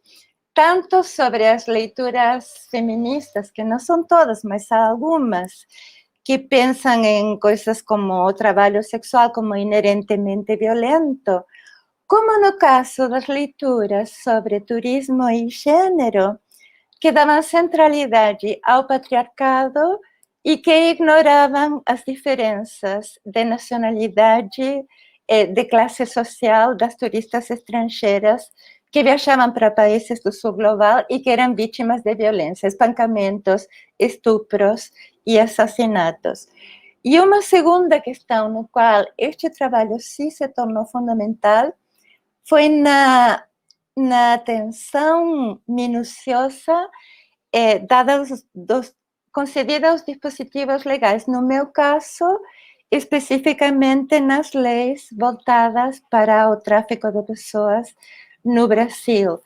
tanto sobre as leituras feministas, que não são todas, mas há algumas, que pensam em coisas como o trabalho sexual como inerentemente violento, como no caso das leituras sobre turismo e gênero, que davam centralidade ao patriarcado e que ignoravam as diferenças de nacionalidade, de classe social das turistas estrangeiras que viajavam para países do sul global e que eram vítimas de violência, espancamentos, estupros e assassinatos. E uma segunda questão no qual este trabalho sim se tornou fundamental foi na atenção minuciosa dada concedida aos dispositivos legais. No meu caso, especificamente nas leis voltadas para o tráfico de pessoas no Brasil,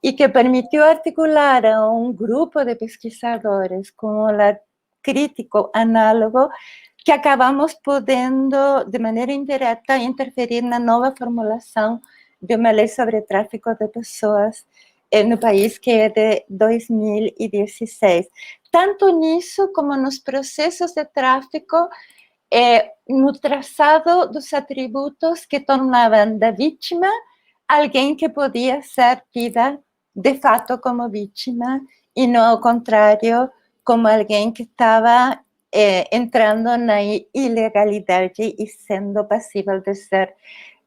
e que permitiu articular a um grupo de pesquisadores com um olhar crítico análogo que acabamos podendo, de maneira indireta, interferir na nova formulação de uma lei sobre tráfico de pessoas no país, que é de 2016. Tanto nisso como nos processos de tráfico, no traçado dos atributos que tornavam da vítima alguém que podia ser tida de fato como vítima e não ao contrário, como alguém que estava entrando na ilegalidade e sendo passível de ser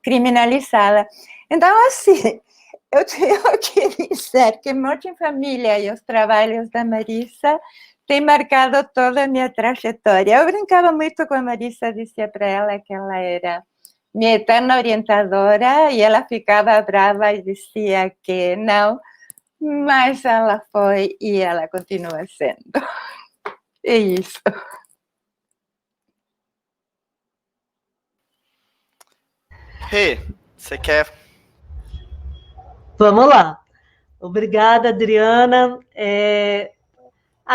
criminalizada. Então, assim, eu tenho que dizer que Morte em Família e os trabalhos da Marisa têm marcado toda a minha trajetória. Eu brincava muito com a Marisa, dizia para ela que ela era minha eterna orientadora, e ela ficava brava e dizia que não, mas ela foi e ela continua sendo. É isso. Rê, você quer? Vamos lá. Obrigada, Adriana.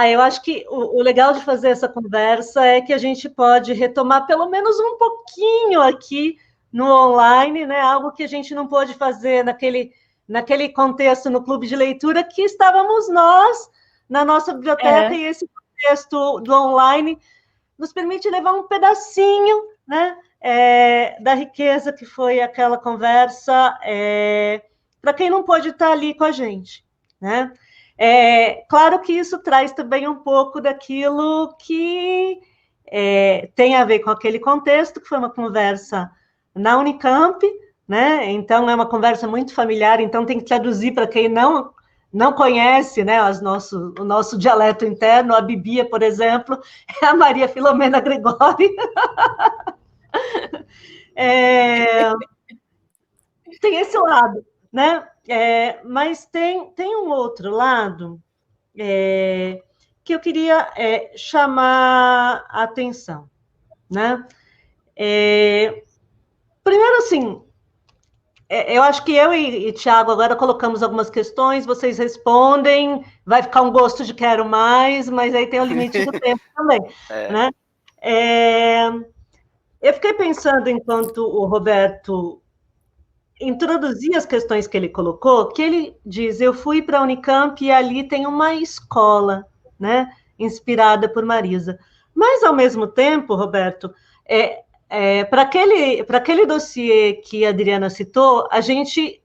Eu acho que o legal de fazer essa conversa é que a gente pode retomar pelo menos um pouquinho aqui no online, né? Algo que a gente não pôde fazer naquele contexto no clube de leitura, que estávamos nós na nossa biblioteca, e esse contexto do online nos permite levar um pedacinho, né, da riqueza que foi aquela conversa, para quem não pôde estar ali com a gente, né? Claro que isso traz também um pouco daquilo que tem a ver com aquele contexto, que foi uma conversa na Unicamp, né? Então, é uma conversa muito familiar, então tem que traduzir para quem não conhece, né, o nosso dialeto interno. A Bibia, por exemplo, é a Maria Filomena Gregori. Tem esse lado, né? Mas tem um outro lado que eu queria chamar a atenção, né? Primeiro, assim, eu acho que eu e Tiago agora colocamos algumas questões, vocês respondem, vai ficar um gosto de quero mais, mas aí tem o limite do tempo também, né? Eu fiquei pensando, enquanto o Roberto introduzia as questões que ele colocou, que ele diz: eu fui para a Unicamp e ali tem uma escola, né, inspirada por Marisa. Mas, ao mesmo tempo, Roberto, para aquele dossiê que a Adriana citou, a gente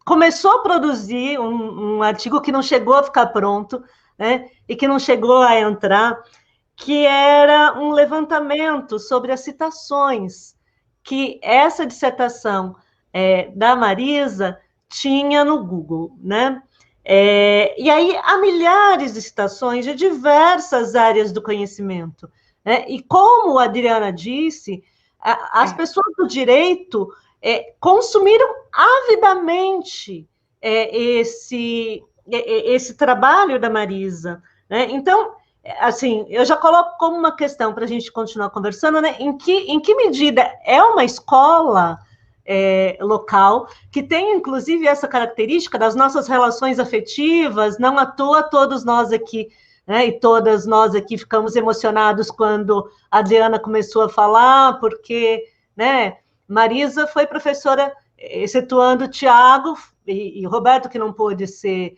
começou a produzir um artigo que não chegou a ficar pronto, né, e que não chegou a entrar, que era um levantamento sobre as citações que essa dissertação da Marisa tinha no Google, né? E aí há milhares de citações de diversas áreas do conhecimento, né? E como a Adriana disse, as pessoas do direito consumiram avidamente esse trabalho da Marisa, né? Então, assim, eu já coloco como uma questão para a gente continuar conversando, né? Em que medida é uma escola local, que tem, inclusive, essa característica das nossas relações afetivas, não à toa todos nós aqui, né, e todas nós aqui ficamos emocionados quando a Adriana começou a falar, porque, né, Marisa foi professora, excetuando o Tiago e Roberto, que não pôde ser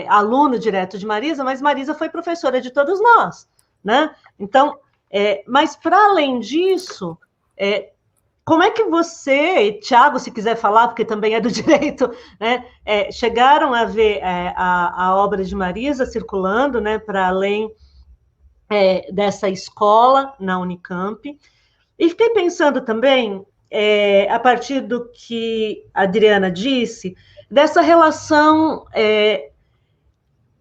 aluno direto de Marisa, mas Marisa foi professora de todos nós, né? Então, mas para além disso, como é que você, Tiago, se quiser falar, porque também é do direito, né, chegaram a ver a obra de Marisa circulando, né, para além dessa escola na Unicamp? E fiquei pensando também, a partir do que a Adriana disse, dessa relação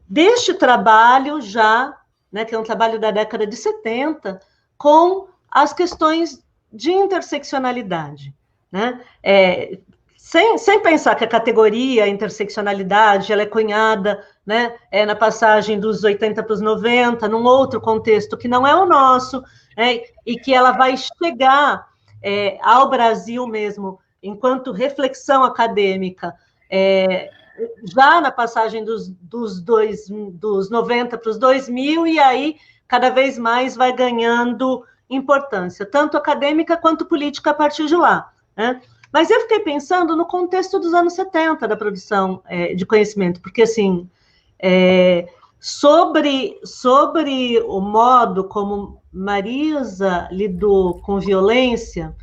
deste trabalho já, né, que é um trabalho da década de 70, com as questões de interseccionalidade, né? Sem pensar que a categoria interseccionalidade ela é cunhada, né, na passagem dos 80 para os 90, num outro contexto que não é o nosso, e que ela vai chegar ao Brasil mesmo, enquanto reflexão acadêmica, já na passagem dos 90 para os 2000, e aí cada vez mais vai ganhando importância, tanto acadêmica quanto política a partir de lá, né? Mas eu fiquei pensando no contexto dos anos 70 da produção de conhecimento, porque, assim, sobre o modo como Marisa lidou com violência,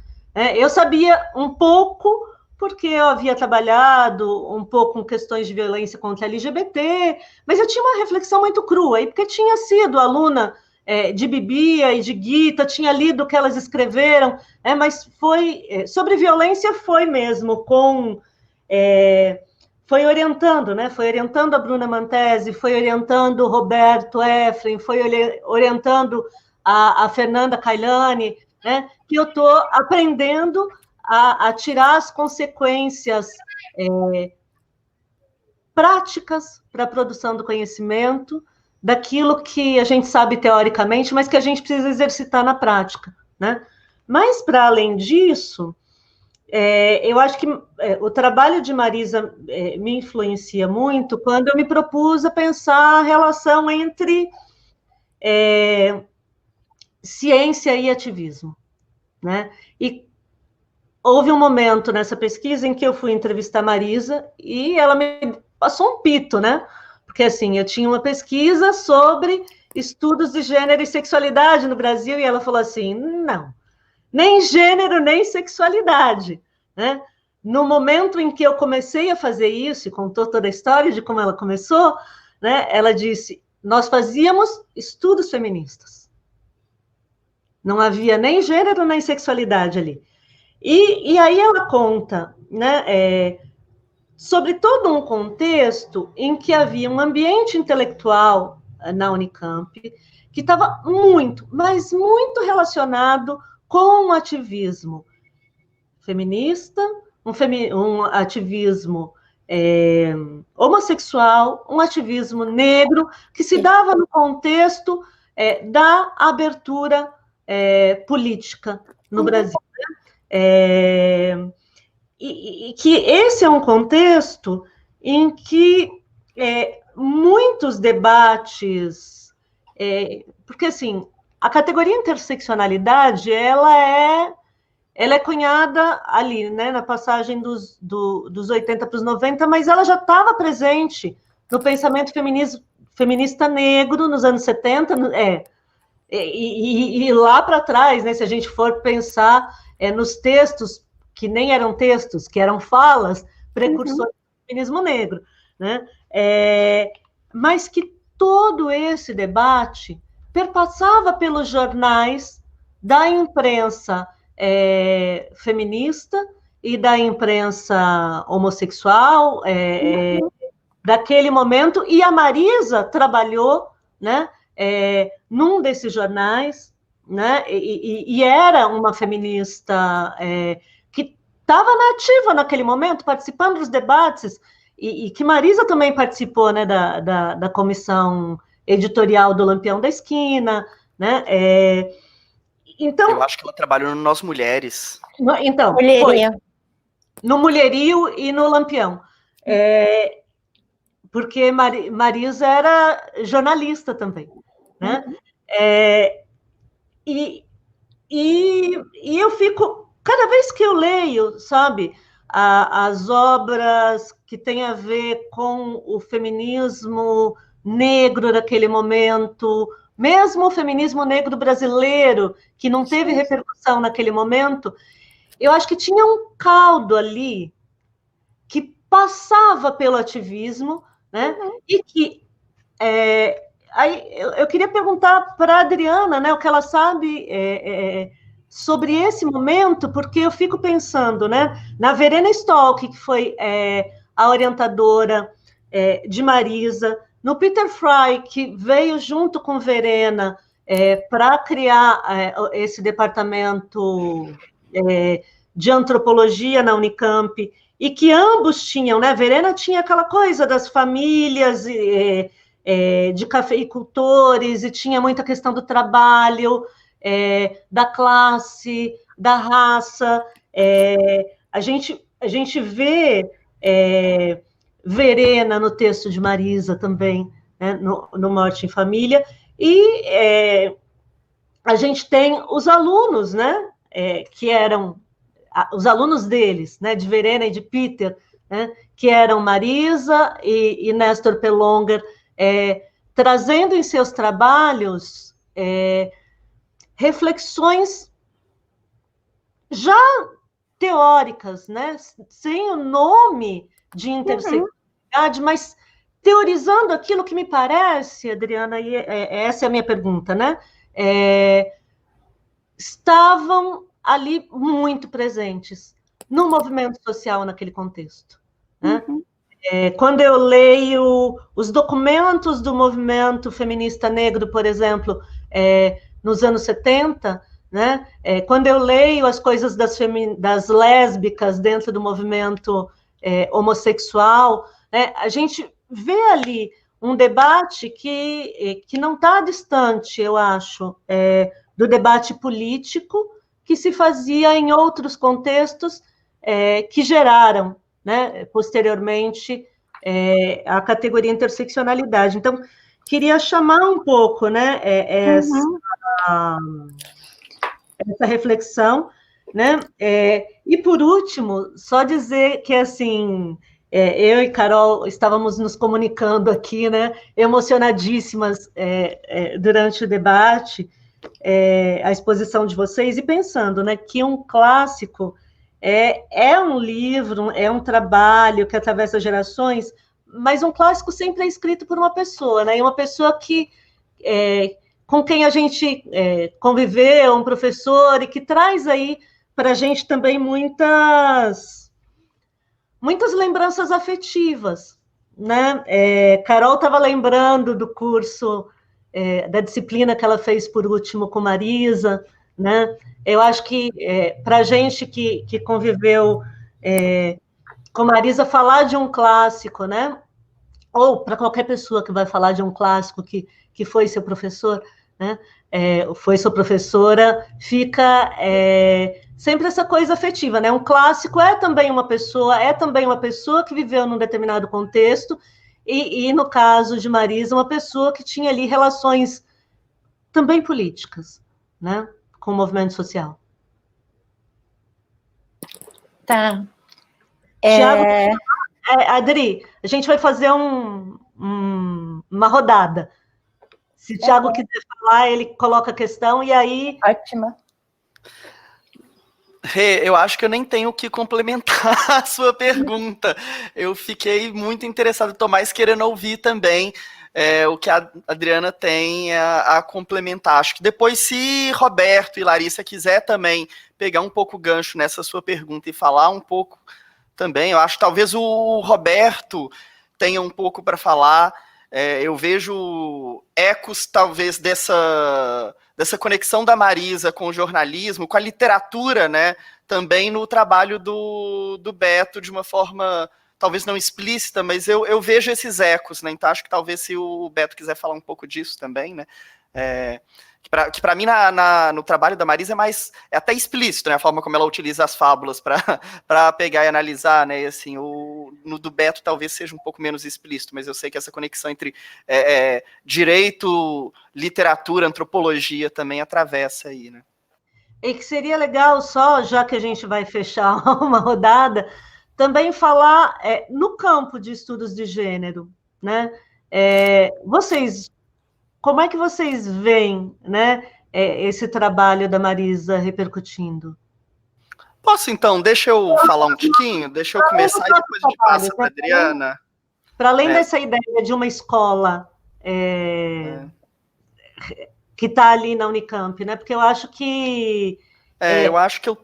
eu sabia um pouco, porque eu havia trabalhado um pouco com questões de violência contra LGBT, mas eu tinha uma reflexão muito crua, porque tinha sido aluna de Bibia e de Gita, tinha lido o que elas escreveram, mas foi sobre violência, foi mesmo foi orientando, né? Foi orientando a Bruna Mantesi, foi orientando o Roberto Efren, foi orientando a Fernanda Cailani, né? Que eu estou aprendendo a tirar as consequências práticas para a produção do conhecimento, daquilo que a gente sabe teoricamente, mas que a gente precisa exercitar na prática, né? Mas, para além disso, eu acho que o trabalho de Marisa me influencia muito quando eu me propus a pensar a relação entre ciência e ativismo, né? E houve um momento nessa pesquisa em que eu fui entrevistar Marisa e ela me passou um pito, né? Porque, assim, eu tinha uma pesquisa sobre estudos de gênero e sexualidade no Brasil, e ela falou assim, não, nem gênero, nem sexualidade, né? No momento em que eu comecei a fazer isso, e contou toda a história de como ela começou, né? Ela disse, nós fazíamos estudos feministas. Não havia nem gênero, nem sexualidade ali. E aí ela conta, né, sobre todo um contexto em que havia um ambiente intelectual na Unicamp que estava muito, mas muito relacionado com o ativismo feminista, um ativismo homossexual, um ativismo negro, que se dava no contexto da abertura política no Brasil. E que esse é um contexto em que muitos debates, porque, assim, a categoria interseccionalidade, ela é cunhada ali, né, na passagem dos 80 para os 90, mas ela já estava presente no pensamento feminista negro nos anos 70, e lá para trás, né, se a gente for pensar nos textos que nem eram textos, que eram falas precursoras do feminismo negro, né? Mas que todo esse debate perpassava pelos jornais da imprensa feminista e da imprensa homossexual daquele momento, e a Marisa trabalhou, né, num desses jornais, né, e era uma feminista que estava nativa naquele momento, participando dos debates, e que Marisa também participou, né, da comissão editorial do Lampião da Esquina, né, então... Eu acho que ela trabalhou no Nós Mulheres. Então, foi no Mulherio e no Lampião. Porque Marisa era jornalista também, né? E eu fico, cada vez que eu leio, sabe, as obras que têm a ver com o feminismo negro daquele momento, mesmo o feminismo negro brasileiro, que não teve repercussão naquele momento, eu acho que tinha um caldo ali que passava pelo ativismo, né? E que aí eu queria perguntar para a Adriana, né, o que ela sabe sobre esse momento, porque eu fico pensando, né, na Verena Stolk, que foi a orientadora de Marisa, no Peter Fry, que veio junto com Verena para criar esse departamento de antropologia na Unicamp, e que ambos tinham, né? Verena tinha aquela coisa das famílias de cafeicultores, e tinha muita questão do trabalho, da classe, da raça. A gente vê Verena no texto de Marisa também, né? no Morte em Família, e a gente tem os alunos, né? Que eram os alunos deles, né, de Verena e de Peter, né, que eram Marisa e Néstor Pelonger, trazendo em seus trabalhos reflexões já teóricas, né, sem o nome de interseccionalidade, mas teorizando aquilo que me parece, Adriana, e essa é a minha pergunta, né, estavam ali muito presentes no movimento social naquele contexto, né? Quando eu leio os documentos do movimento feminista negro, por exemplo, nos anos 70, né? Quando eu leio as coisas das lésbicas dentro do movimento homossexual, né? A gente vê ali um debate que não está distante, eu acho, do debate político que se fazia em outros contextos que geraram, né, posteriormente, a categoria interseccionalidade. Então, queria chamar um pouco, né, essa reflexão, né, e, por último, só dizer que, assim, eu e Carol estávamos nos comunicando aqui, né, emocionadíssimas durante o debate, a exposição de vocês, e pensando, né, que um clássico é um livro, é um trabalho que atravessa gerações, mas um clássico sempre é escrito por uma pessoa, né, e uma pessoa que, com quem a gente conviveu, um professor, e que traz aí para a gente também muitas lembranças afetivas, né? Carol estava lembrando do curso, da disciplina que ela fez por último com Marisa, né? Eu acho que para a gente que conviveu com Marisa, falar de um clássico, né? Ou para qualquer pessoa que vai falar de um clássico que foi seu professor, né? Foi sua professora, fica sempre essa coisa afetiva, né? Um clássico é também uma pessoa que viveu num determinado contexto, e no caso de Marisa, uma pessoa que tinha ali relações também políticas, né, com o movimento social. Tá. Tiago, Adri, a gente vai fazer uma rodada. Se o Tiago quiser falar, ele coloca a questão, e aí... Ótimo. Rê, eu acho que eu nem tenho o que complementar a sua pergunta. Eu fiquei muito interessado, estou mais querendo ouvir também. o que a Adriana tem a complementar. Acho que depois, se Roberto e Larissa quiser também pegar um pouco o gancho nessa sua pergunta e falar um pouco também, eu acho que talvez o Roberto tenha um pouco para falar. Eu vejo ecos, talvez, dessa conexão da Marisa com o jornalismo, com a literatura, né, também no trabalho do Beto, de uma forma, talvez não explícita, mas eu vejo esses ecos, né, então acho que talvez se o Beto quiser falar um pouco disso também, né, que para mim no trabalho da Marisa é até explícito, né, a forma como ela utiliza as fábulas para pegar e analisar, né, e assim, no do Beto talvez seja um pouco menos explícito, mas eu sei que essa conexão entre direito, literatura, antropologia também atravessa aí, né. E que seria legal só, já que a gente vai fechar uma rodada, também falar no campo de estudos de gênero, né? Como é que vocês veem, né, esse trabalho da Marisa repercutindo? Posso, então? Deixa eu falar um tiquinho? Deixa eu começar e depois a gente passa para a Adriana. Para além dessa ideia de uma escola que está ali na Unicamp, né? Porque eu acho que... eu acho que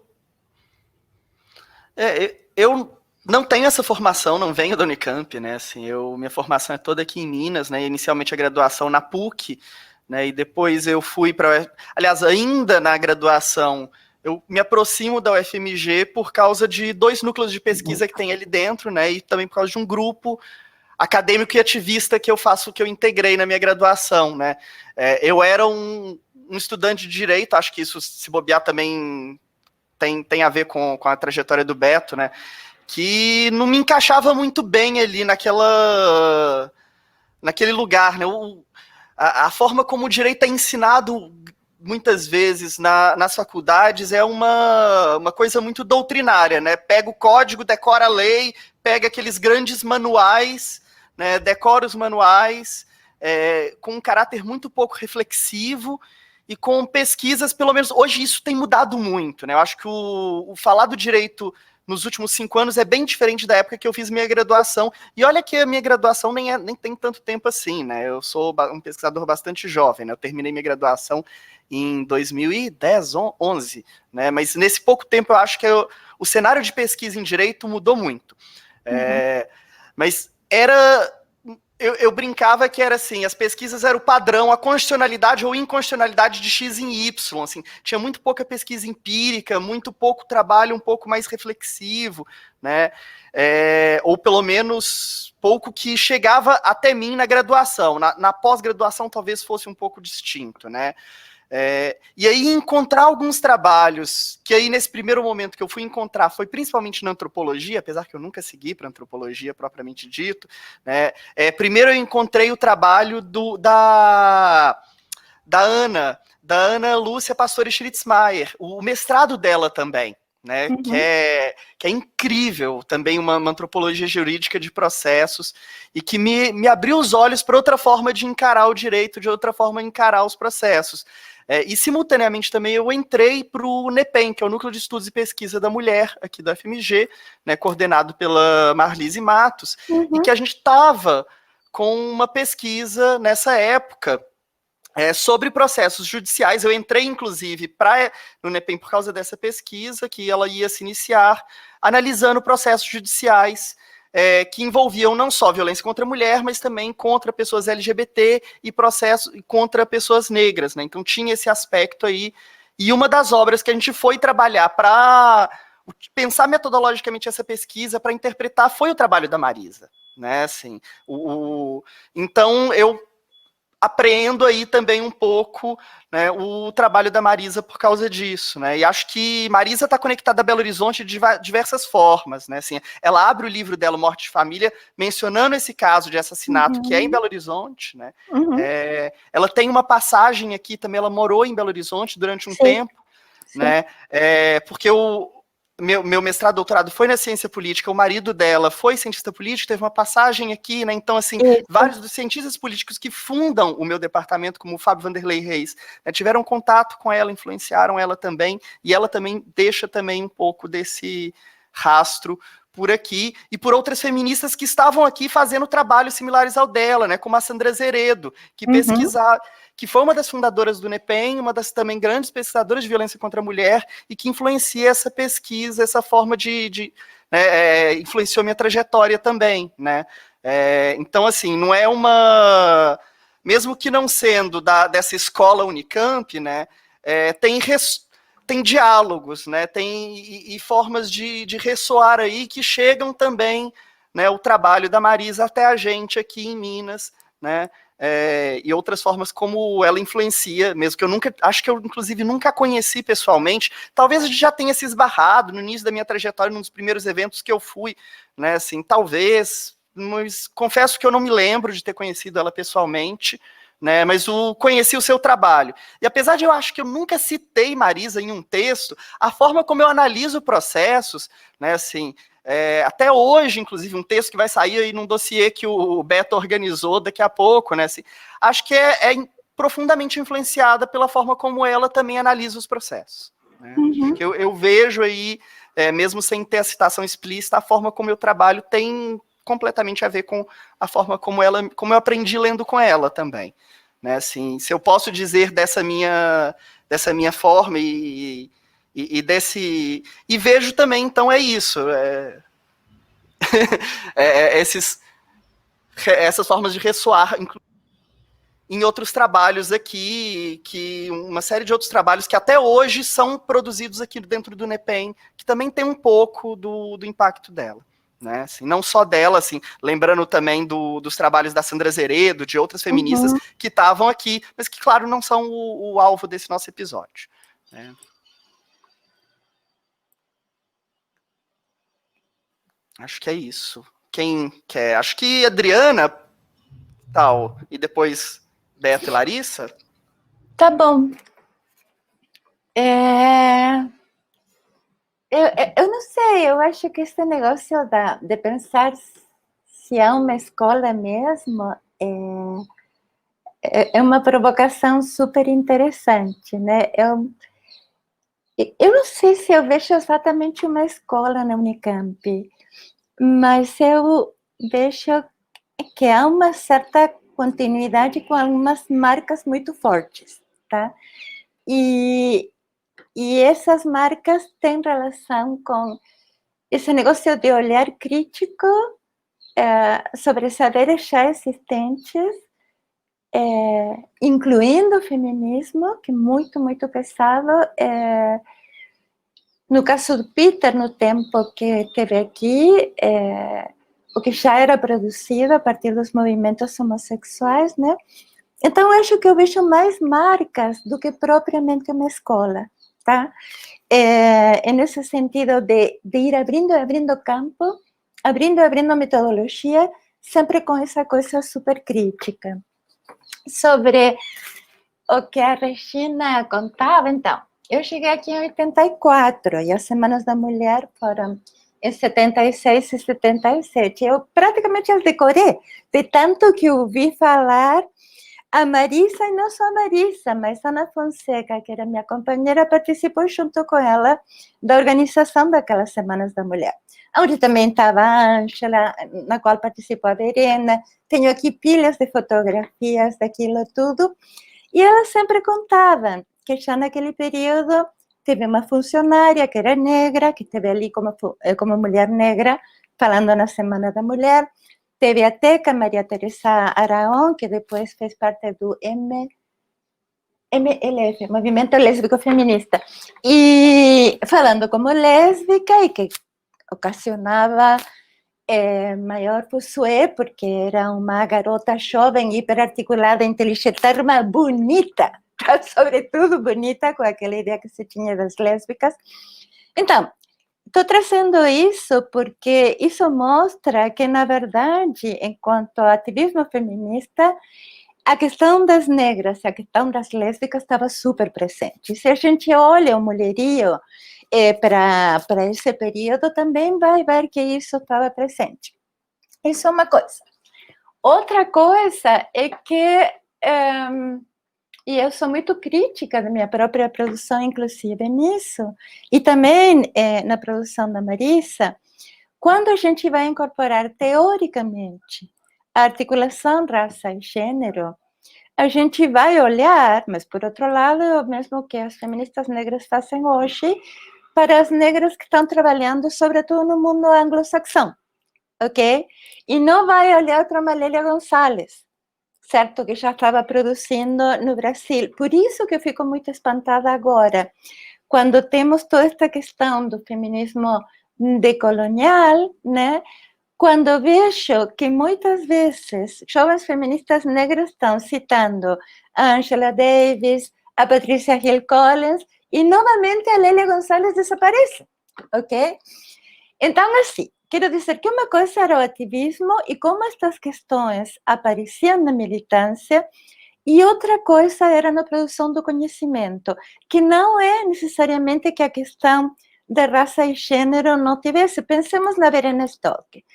eu não tenho essa formação, não venho da Unicamp, né? Assim, minha formação é toda aqui em Minas, né? Inicialmente a graduação na PUC, né? E depois eu fui para... Aliás, ainda na graduação, eu me aproximo da UFMG por causa de 2 núcleos de pesquisa que tem ali dentro, né? E também por causa de um grupo acadêmico e ativista que eu integrei na minha graduação, né? Eu era um estudante de direito, acho que isso, se bobear, também tem a ver com a trajetória do Beto, né? Que não me encaixava muito bem ali naquele lugar, né? A forma como o direito é ensinado muitas vezes nas faculdades é uma coisa muito doutrinária, né? Pega o código, decora a lei, pega aqueles grandes manuais, né? Decora os manuais, com um caráter muito pouco reflexivo e com pesquisas, pelo menos hoje isso tem mudado muito, né? Eu acho que o falar do direito nos últimos 5 anos é bem diferente da época que eu fiz minha graduação. E olha que a minha graduação nem tem tanto tempo assim, né? Eu sou um pesquisador bastante jovem, né? Eu terminei minha graduação em 2010, 11, né? Mas nesse pouco tempo eu acho que o cenário de pesquisa em direito mudou muito. Mas eu brincava que era assim, as pesquisas eram o padrão, a constitucionalidade ou inconstitucionalidade de X em Y, assim, tinha muito pouca pesquisa empírica, muito pouco trabalho um pouco mais reflexivo, né, ou pelo menos pouco que chegava até mim na graduação, na pós-graduação talvez fosse um pouco distinto, né. E aí encontrar alguns trabalhos, que aí nesse primeiro momento que eu fui encontrar, foi principalmente na antropologia, apesar que eu nunca segui para antropologia propriamente dito, né? Primeiro eu encontrei o trabalho da Ana Lúcia Pastore Schritzmaier, o mestrado dela também, né? Que é incrível, também uma antropologia jurídica de processos, e que me abriu os olhos para outra forma de encarar o direito, de outra forma de encarar os processos. E simultaneamente também eu entrei para o NEPEM, que é o Núcleo de Estudos e Pesquisa da Mulher, aqui da FMG, né, coordenado pela Marlise Matos, e que a gente estava com uma pesquisa nessa época, sobre processos judiciais. Eu entrei, inclusive, no NEPEM por causa dessa pesquisa, que ela ia se iniciar, analisando processos judiciais que envolviam não só violência contra a mulher, mas também contra pessoas LGBT e processos contra pessoas negras, né? Então tinha esse aspecto aí, e uma das obras que a gente foi trabalhar para pensar metodologicamente essa pesquisa, para interpretar, foi o trabalho da Marisa, né? Assim, então eu apreendo aí também um pouco, né, o trabalho da Marisa por causa disso, né, e acho que Marisa está conectada a Belo Horizonte de diversas formas, né, assim, ela abre o livro dela, Morte de Família, mencionando esse caso de assassinato que é em Belo Horizonte, né, ela tem uma passagem aqui também, ela morou em Belo Horizonte durante um tempo, né, porque meu mestrado, doutorado foi na ciência política, o marido dela foi cientista político, teve uma passagem aqui, né, então, assim, vários dos cientistas políticos que fundam o meu departamento, como o Fábio Vanderlei Reis, né, tiveram contato com ela, influenciaram ela também, e ela também deixa também um pouco desse rastro por aqui, e por outras feministas que estavam aqui fazendo trabalhos similares ao dela, né, como a Sandra Zeredo, que que foi uma das fundadoras do NEPEM, uma das também grandes pesquisadoras de violência contra a mulher, e que influencia essa pesquisa, essa forma influenciou minha trajetória também, né. Então, assim, não é uma... Mesmo que não sendo dessa escola Unicamp, né, tem diálogos, né, e formas de ressoar aí que chegam também, né, o trabalho da Marisa até a gente aqui em Minas, né, e outras formas como ela influencia, mesmo que acho que eu inclusive nunca a conheci pessoalmente, talvez a gente já tenha se esbarrado no início da minha trajetória, num dos primeiros eventos que eu fui, né, assim, talvez, mas confesso que eu não me lembro de ter conhecido ela pessoalmente, né, mas conheci o seu trabalho. E apesar de eu acho que eu nunca citei Marisa em um texto, a forma como eu analiso processos, né, assim, até hoje, inclusive, um texto que vai sair aí num dossiê que o Beto organizou daqui a pouco, né, assim, acho que é profundamente influenciada pela forma como ela também analisa os processos. Né? Eu vejo aí, mesmo sem ter a citação explícita, a forma como eu trabalho tem completamente a ver com a forma como eu aprendi lendo com ela também, né, assim, se eu posso dizer dessa minha forma e vejo também, então é isso, essas formas de ressoar em outros trabalhos aqui, uma série de outros trabalhos que até hoje são produzidos aqui dentro do NEPEM, que também tem um pouco do impacto dela. Né, assim, não só dela, assim, lembrando também dos trabalhos da Sandra Zeredo, de outras feministas que estavam aqui, mas que, claro, não são o alvo desse nosso episódio. Né. Acho que é isso. Quem quer? Acho que Adriana, tal, e depois Beto e Larissa. Tá bom. Eu não sei, eu acho que esse negócio de pensar se é uma escola mesmo é uma provocação super interessante, né? Eu não sei se eu vejo exatamente uma escola na Unicamp, mas eu vejo que há uma certa continuidade com algumas marcas muito fortes, tá? E essas marcas têm relação com esse negócio de olhar crítico sobre saberes já existentes, incluindo o feminismo, que é muito, muito pesado. No caso do Peter, no tempo que esteve aqui, o que já era produzido a partir dos movimentos homossexuais, né? Então, eu acho que eu vejo mais marcas do que propriamente uma escola, tá? Nesse sentido de ir abrindo campo, abrindo metodologia, sempre com essa coisa super crítica. Sobre o que a Regina contava, então, eu cheguei aqui em 84, e as Semanas da Mulher foram em 76 e 77. Eu praticamente as decorei, de tanto que ouvi falar. A Marisa, e não só a Marisa, mas a Ana Fonseca, que era minha companheira, participou junto com ela da organização daquelas Semanas da Mulher. Onde também estava a Ângela, na qual participou a Verena. Tenho aqui pilhas de fotografias daquilo tudo. E elas sempre contavam que já naquele período teve uma funcionária que era negra, que esteve ali como mulher negra, falando na Semana da Mulher. Teve a Teca Maria Teresa Araón, que depois fez parte do MLF, Movimento Lésbico Feminista, e falando como lésbica, e que ocasionava maior fuzuê, porque era uma garota jovem, hiperarticulada, inteligente, bonita, sobretudo bonita, com aquela ideia que se tinha das lésbicas. Então, estou trazendo isso porque isso mostra que, na verdade, enquanto ativismo feminista, a questão das negras, a questão das lésbicas estava super presente. Se a gente olha o mulherio para esse período, também vai ver que isso estava presente. Isso é uma coisa. Outra coisa é que e eu sou muito crítica da minha própria produção, inclusive nisso, e também na produção da Marisa, quando a gente vai incorporar teoricamente a articulação raça e gênero, a gente vai olhar, mas por outro lado, é o mesmo que as feministas negras fazem hoje, para as negras que estão trabalhando, sobretudo no mundo anglo-saxão, ok? E não vai olhar para Malélia Gonçalves, certo? Que já estava produzindo no Brasil. Por isso que eu fico muito espantada agora, quando temos toda esta questão do feminismo decolonial, né? Quando vejo que muitas vezes jovens feministas negras estão citando a Angela Davis, a Patricia Hill Collins, e novamente a Lélia Gonçalves desaparece, ok? Então, assim, quero dizer que uma coisa era o ativismo e como estas questões apareciam na militância, e outra coisa era na produção do conhecimento, que não é necessariamente que a questão de raça e gênero não tivesse. Pensemos na Verena Stolke.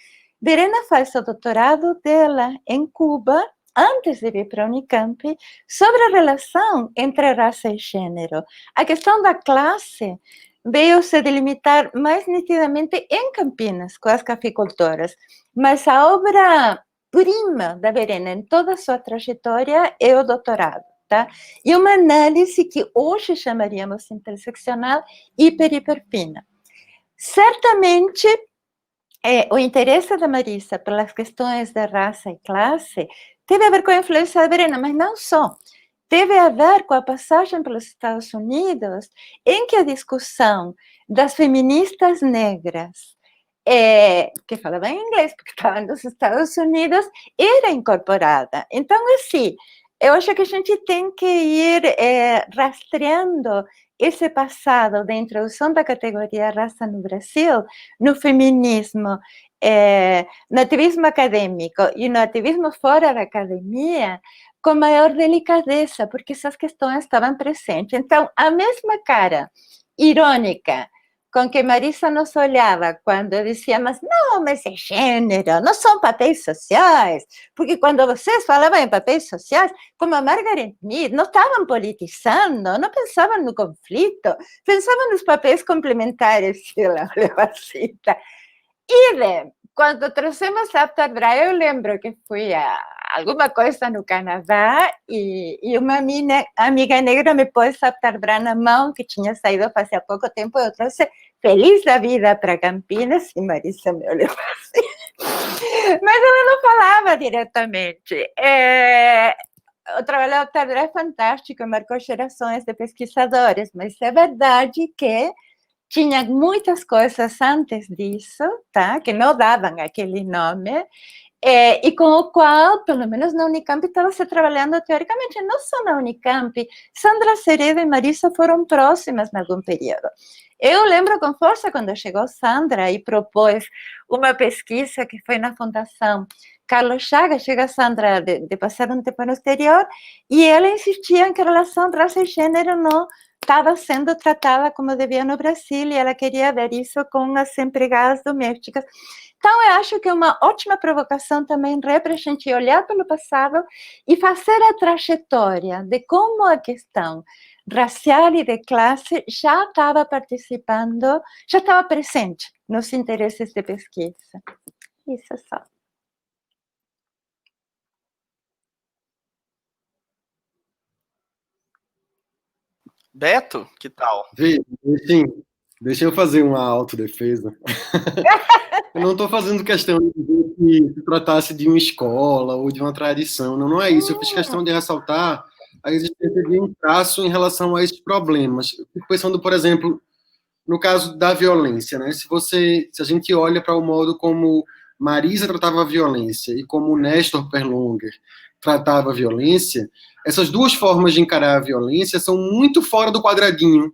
Verena faz o doutorado dela em Cuba, antes de vir para a Unicamp, sobre a relação entre raça e gênero. A questão da classe veio se delimitar mais nitidamente em Campinas, com as cafeicultoras, mas a obra-prima da Verena, em toda a sua trajetória, é o doutorado. Tá? E uma análise que hoje chamaríamos interseccional, hiper-hiperfina. Certamente, o interesse da Marisa pelas questões de raça e classe teve a ver com a influência da Verena, mas não só. Teve a ver com a passagem pelos Estados Unidos, em que a discussão das feministas negras, que falavam inglês, porque estavam nos Estados Unidos, era incorporada. Então, assim, eu acho que a gente tem que ir rastreando esse passado da introdução da categoria raça no Brasil, no feminismo, no ativismo acadêmico e no ativismo fora da academia, com maior delicadeza, porque essas questões estavam presentes. Então, a mesma cara irônica com que Marisa nos olhava quando dizíamos, não, mas é gênero, não são papéis sociais, porque quando vocês falavam em papéis sociais, como a Margaret Mead, não estavam politizando, não pensavam no conflito, pensavam nos papéis complementares que ela cita. E quando trouxemos a Aptar Bra, eu lembro que fui a alguma coisa no Canadá e uma amiga negra me pôs a Aptar Bra na mão, que tinha saído fazia pouco tempo, eu trouxe feliz da vida para Campinas, e Marisa me olhou assim. Mas ela não falava diretamente. O trabalho da Aptar Bra é fantástico, marcou gerações de pesquisadores, mas é verdade que tinha muitas coisas antes disso, tá? Que não davam aquele nome, e com o qual, pelo menos na Unicamp, estava se trabalhando teoricamente, não só na Unicamp. Sandra Sereda e Marisa foram próximas em algum período. Eu lembro com força quando chegou Sandra e propôs uma pesquisa que foi na Fundação Carlos Chagas. Chega Sandra de passar um tempo no exterior, e ela insistia em que a relação raça e gênero não estava sendo tratada como devia no Brasil, e ela queria ver isso com as empregadas domésticas. Então, eu acho que é uma ótima provocação também para a gente olhar pelo passado e fazer a trajetória de como a questão racial e de classe já estava participando, já estava presente nos interesses de pesquisa. Isso só. Beto, que tal? Deixa eu fazer uma autodefesa. Eu não estou fazendo questão de dizer que se tratasse de uma escola ou de uma tradição. Não, não é isso. Eu fiz questão de ressaltar a existência de um traço em relação a esses problemas. Eu fico pensando, por exemplo, no caso da violência, né? Se a gente olha para o modo como Marisa tratava a violência e como Néstor Perlonger tratava a violência, essas duas formas de encarar a violência são muito fora do quadradinho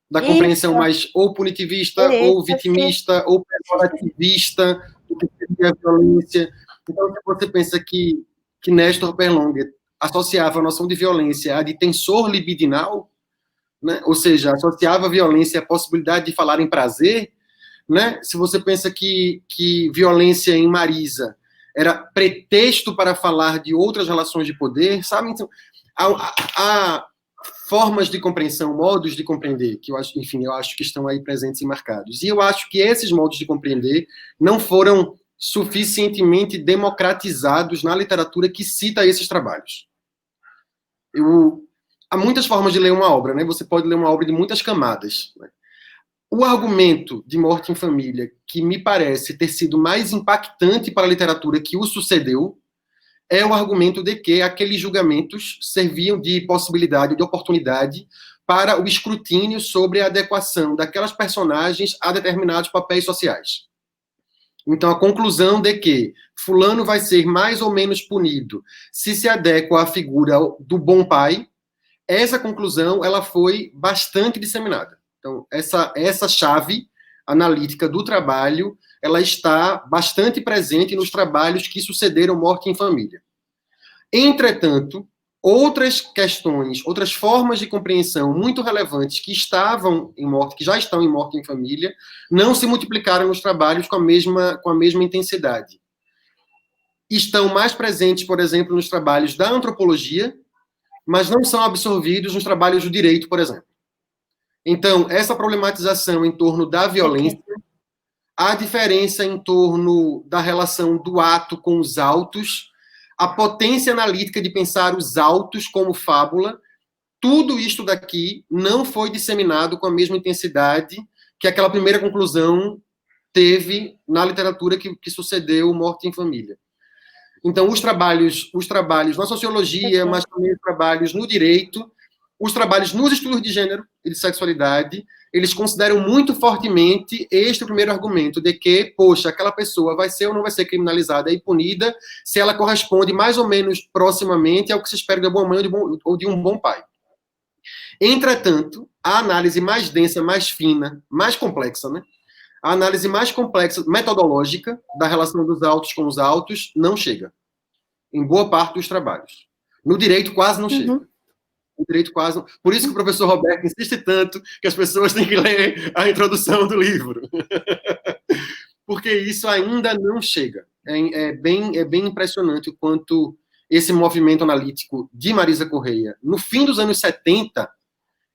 da compreensão mais ou punitivista, ou vitimista, ou pejorativista do que seria a violência. Então, se você pensa que Néstor Perlonger associava a noção de violência à de tensor libidinal, né? Ou seja, associava a violência à possibilidade de falar em prazer, né? Se você pensa que violência em Marisa era pretexto para falar de outras relações de poder, sabe? Então, há formas de compreensão, modos de compreender, que eu acho, enfim, eu acho que estão aí presentes e marcados. E eu acho que esses modos de compreender não foram suficientemente democratizados na literatura que cita esses trabalhos. Há muitas formas de ler uma obra, né? Você pode ler uma obra de muitas camadas, né? O argumento de Morte em Família, que me parece ter sido mais impactante para a literatura que o sucedeu, é o argumento de que aqueles julgamentos serviam de possibilidade, de oportunidade para o escrutínio sobre a adequação daquelas personagens a determinados papéis sociais. Então, a conclusão de que fulano vai ser mais ou menos punido se adequa à figura do bom pai, essa conclusão ela foi bastante disseminada. Então, essa chave analítica do trabalho, ela está bastante presente nos trabalhos que sucederam Morte em Família. Entretanto, outras questões, outras formas de compreensão muito relevantes que estavam em Morte, que já estão em Morte em Família, não se multiplicaram nos trabalhos com a mesma intensidade. Estão mais presentes, por exemplo, nos trabalhos da antropologia, mas não são absorvidos nos trabalhos do direito, por exemplo. Então, essa problematização em torno da violência, a diferença em torno da relação do ato com os autos, a potência analítica de pensar os autos como fábula, tudo isto daqui não foi disseminado com a mesma intensidade que aquela primeira conclusão teve na literatura que sucedeu Morte em Família. Então, os trabalhos na sociologia, mas também os trabalhos no direito, os trabalhos nos estudos de gênero e de sexualidade, eles consideram muito fortemente este primeiro argumento de que, poxa, aquela pessoa vai ser ou não vai ser criminalizada e punida se ela corresponde mais ou menos proximamente ao que se espera de uma boa mãe ou de um bom pai. Entretanto, a análise mais densa, mais fina, mais complexa, né? A análise mais complexa, metodológica, da relação dos autos com os autos, não chega. Em boa parte dos trabalhos. No direito, quase não chega. No direito, quase não. Por isso que o professor Roberto insiste tanto que as pessoas têm que ler a introdução do livro. Porque isso ainda não chega. É bem impressionante o quanto esse movimento analítico de Marisa Correia, no fim dos anos 70,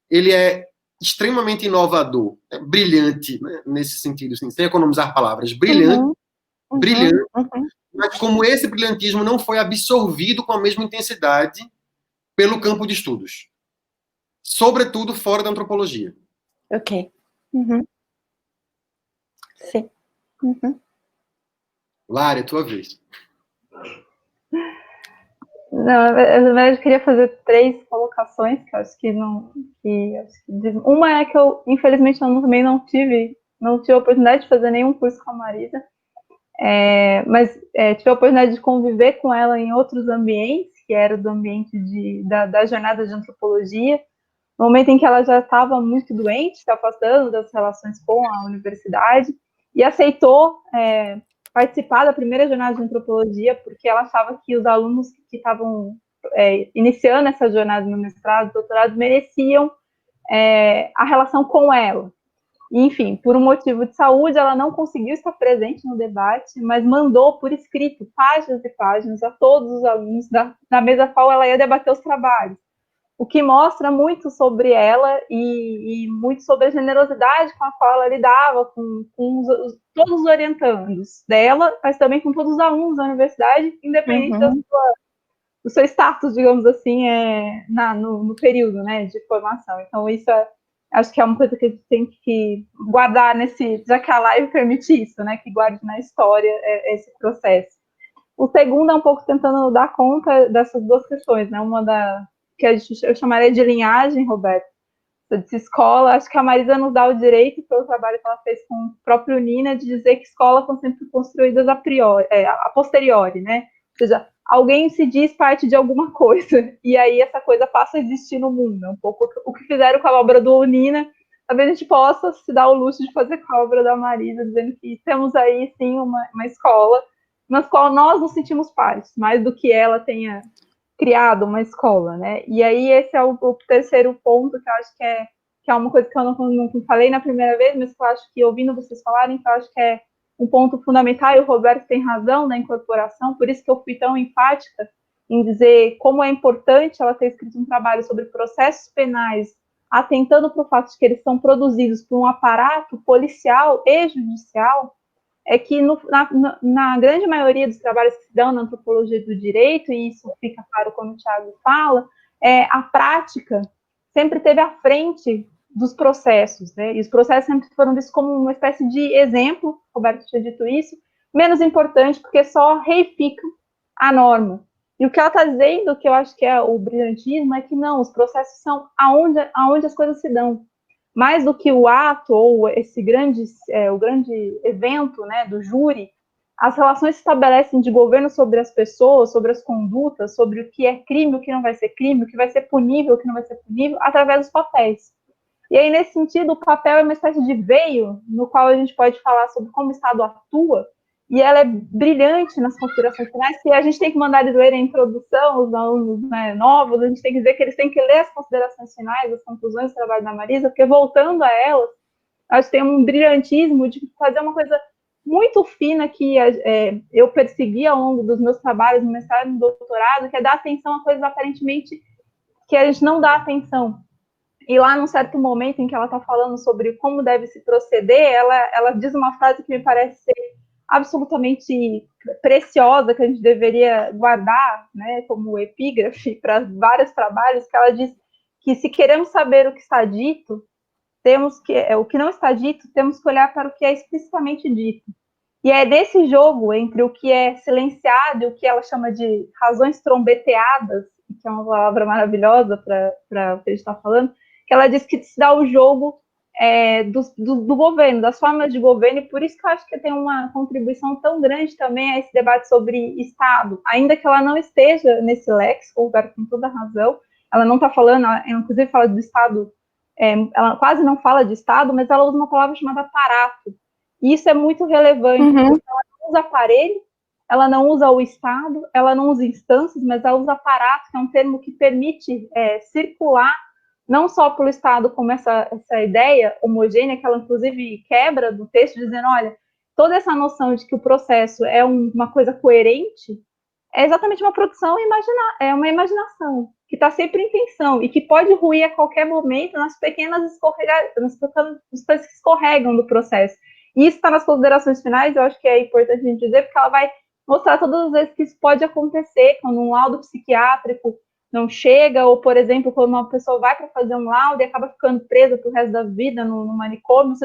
ele é extremamente inovador, brilhante, né, nesse sentido, assim, sem economizar palavras, brilhante, brilhante, mas como esse brilhantismo não foi absorvido com a mesma intensidade pelo campo de estudos, sobretudo fora da antropologia. Ok. Sim. Lara, tua vez. Não, eu queria fazer 3 colocações, que eu acho que não... uma é que eu, infelizmente, também não tive a oportunidade de fazer nenhum curso com a Marisa, mas tive a oportunidade de conviver com ela em outros ambientes, que era do ambiente da jornada de antropologia, no momento em que ela já estava muito doente, se afastando das relações com a universidade, e aceitou participar da primeira jornada de antropologia, porque ela achava que os alunos que estavam iniciando essa jornada no mestrado, doutorado, mereciam a relação com ela. E, enfim, por um motivo de saúde, ela não conseguiu estar presente no debate, mas mandou por escrito páginas e páginas a todos os alunos da mesa qual ela ia debater os trabalhos. O que mostra muito sobre ela e muito sobre a generosidade com a qual ela lidava com todos os orientandos dela, mas também com todos os alunos da universidade, independente do seu status, digamos assim, no período, né, de formação. Então, isso acho que é uma coisa que a gente tem que guardar já que a live permite isso, né, que guarde na história esse processo. O segundo é um pouco tentando dar conta dessas 2 questões, né, uma que eu chamaria de linhagem, Roberto, de escola. Acho que a Marisa nos dá o direito, pelo trabalho que ela fez com o próprio Nina, de dizer que escolas são sempre construídas a posteriori, né? Ou seja, alguém se diz parte de alguma coisa, e aí essa coisa passa a existir no mundo. É um pouco o que fizeram com a obra do Nina. Talvez a gente possa se dar o luxo de fazer com a obra da Marisa, dizendo que temos aí, sim, uma escola, na qual nós nos sentimos parte, mais do que ela tenha criado uma escola, né? E aí esse é o terceiro ponto, que eu acho que é uma coisa que eu não falei na primeira vez, mas que eu acho que, ouvindo vocês falarem, que eu acho que é um ponto fundamental, e o Roberto tem razão na incorporação, por isso que eu fui tão enfática em dizer como é importante ela ter escrito um trabalho sobre processos penais, atentando para o fato de que eles são produzidos por um aparato policial e judicial, é que na grande maioria dos trabalhos que se dão na antropologia do direito, e isso fica claro quando o Thiago fala, a prática sempre esteve à frente dos processos, né? E os processos sempre foram vistos como uma espécie de exemplo, Roberto tinha dito isso, menos importante, porque só reificam a norma. E o que ela está dizendo, que eu acho que é o brilhantismo, é que não, os processos são aonde as coisas se dão. Mais do que o ato ou esse o grande evento, né, do júri, as relações se estabelecem de governo sobre as pessoas, sobre as condutas, sobre o que é crime, o que não vai ser crime, o que vai ser punível, o que não vai ser punível, através dos papéis. E aí, nesse sentido, o papel é uma espécie de veio no qual a gente pode falar sobre como o Estado atua, e ela é brilhante nas considerações finais, que a gente tem que mandar eles lerem a introdução, os alunos, né, novos, a gente tem que dizer que eles têm que ler as considerações finais, as conclusões do trabalho da Marisa, porque voltando a elas, acho que tem um brilhantismo de fazer uma coisa muito fina que eu persegui ao longo dos meus trabalhos no mestrado e no doutorado, que é dar atenção a coisas aparentemente que a gente não dá atenção. E lá, num certo momento em que ela está falando sobre como deve se proceder, ela diz uma frase que me parece ser absolutamente preciosa, que a gente deveria guardar, né, como epígrafe para vários trabalhos, que ela diz que se queremos saber o que está dito, o que não está dito, temos que olhar para o que é explicitamente dito. E é desse jogo entre o que é silenciado e o que ela chama de razões trombeteadas, que é uma palavra maravilhosa para o que a gente está falando, que ela diz que se dá o jogo do governo, das formas de governo, e por isso que eu acho que tem uma contribuição tão grande também a esse debate sobre Estado, ainda que ela não esteja nesse léxico, o Roberto tem toda a razão, ela não está falando, ela inclusive fala do Estado, ela quase não fala de Estado, mas ela usa uma palavra chamada aparato, e isso é muito relevante, porque ela não usa aparelho, ela não usa o Estado, ela não usa instâncias, mas ela usa aparato, que é um termo que permite circular não só pelo Estado, como essa ideia homogênea, que ela inclusive quebra do texto, dizendo, olha, toda essa noção de que o processo é uma coisa coerente, é exatamente uma produção é uma imaginação, que está sempre em tensão, e que pode ruir a qualquer momento nas pequenas coisas que escorregam do processo. E isso está nas considerações finais, eu acho que é importante a gente dizer, porque ela vai mostrar todas as vezes que isso pode acontecer, quando um laudo psiquiátrico não chega, ou, por exemplo, quando uma pessoa vai para fazer um laudo e acaba ficando presa pro resto da vida no manicômio,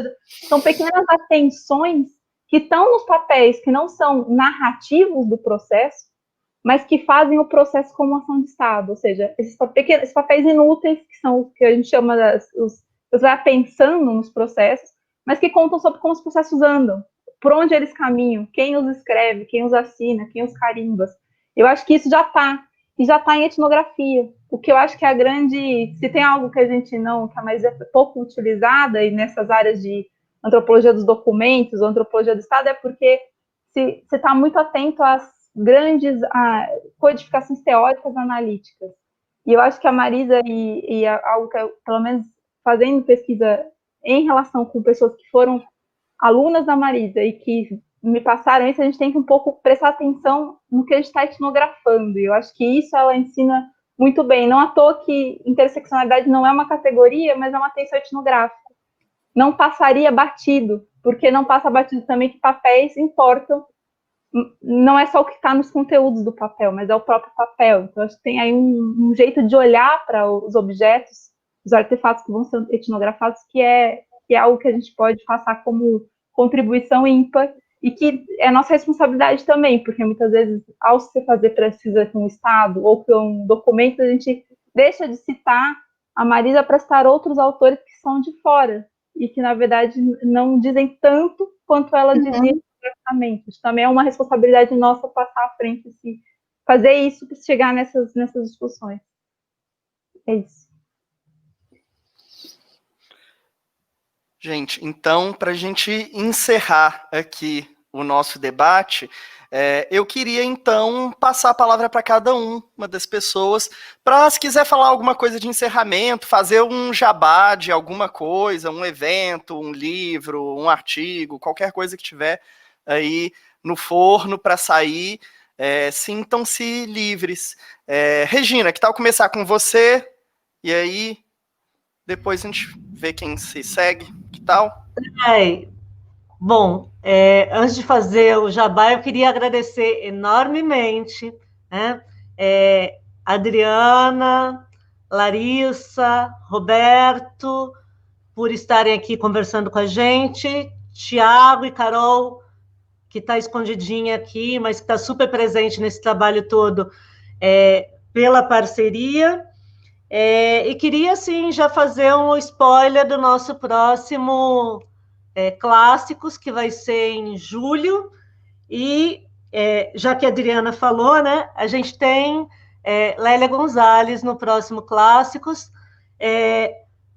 são pequenas atenções que estão nos papéis, que não são narrativos do processo, mas que fazem o processo como ação de Estado, ou seja, esses papéis inúteis, que são o que a gente chama você vai pensando nos processos, mas que contam sobre como os processos andam, por onde eles caminham, quem os escreve, quem os assina, quem os carimbas. Eu acho que isso já está em etnografia, o que eu acho que é a grande, se tem algo que a gente não, que a Marisa é pouco utilizada, e nessas áreas de antropologia dos documentos, ou antropologia do Estado, é porque se está muito atento às grandes codificações teóricas analíticas. E eu acho que a Marisa, algo que eu, pelo menos fazendo pesquisa em relação com pessoas que foram alunas da Marisa e que me passaram isso, a gente tem que um pouco prestar atenção no que a gente está etnografando, e eu acho que isso ela ensina muito bem, não à toa que interseccionalidade não é uma categoria, mas é uma atenção etnográfica, não passaria batido, porque não passa batido também que papéis importam, não é só o que está nos conteúdos do papel, mas é o próprio papel, então acho que tem aí um jeito de olhar para os objetos, os artefatos que vão ser etnografados, que é algo que a gente pode passar como contribuição ímpar, e que é nossa responsabilidade também, porque muitas vezes, ao se fazer pesquisa com o Estado ou com um documento, a gente deixa de citar a Marisa para citar outros autores que são de fora, e que, na verdade, não dizem tanto quanto ela dizia diretamente. Isso também é uma responsabilidade nossa passar à frente, assim, fazer isso para chegar nessas discussões. É isso. Gente, então, para a gente encerrar aqui o nosso debate, eu queria, então, passar a palavra para cada uma das pessoas, para, se quiser falar alguma coisa de encerramento, fazer um jabá de alguma coisa, um evento, um livro, um artigo, qualquer coisa que tiver aí no forno para sair, sintam-se livres. Regina, que tal começar com você? E aí, depois a gente vê quem se segue. Que tal? Bom, antes de fazer o jabá, eu queria agradecer enormemente, né, Adriana, Larissa, Roberto, por estarem aqui conversando com a gente, Tiago e Carol, que está escondidinha aqui, mas que está super presente nesse trabalho todo, pela parceria. E queria, assim, já fazer um spoiler do nosso próximo Clássicos, que vai ser em julho, e já que a Adriana falou, né, a gente tem Lélia Gonzalez no próximo Clássicos.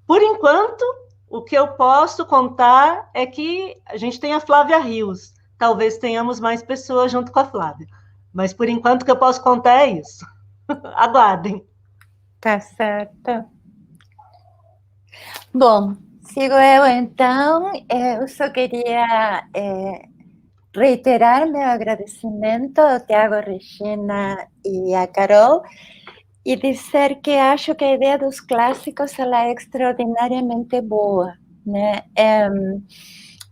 Por enquanto, o que eu posso contar é que a gente tem a Flávia Rios, talvez tenhamos mais pessoas junto com a Flávia, mas por enquanto o que eu posso contar é isso. Aguardem. Tá certo. Bom, sigo eu então. Eu só queria reiterar meu agradecimento ao Tiago, Regina e a Carol, e dizer que acho que a ideia dos clássicos ela é extraordinariamente boa, né?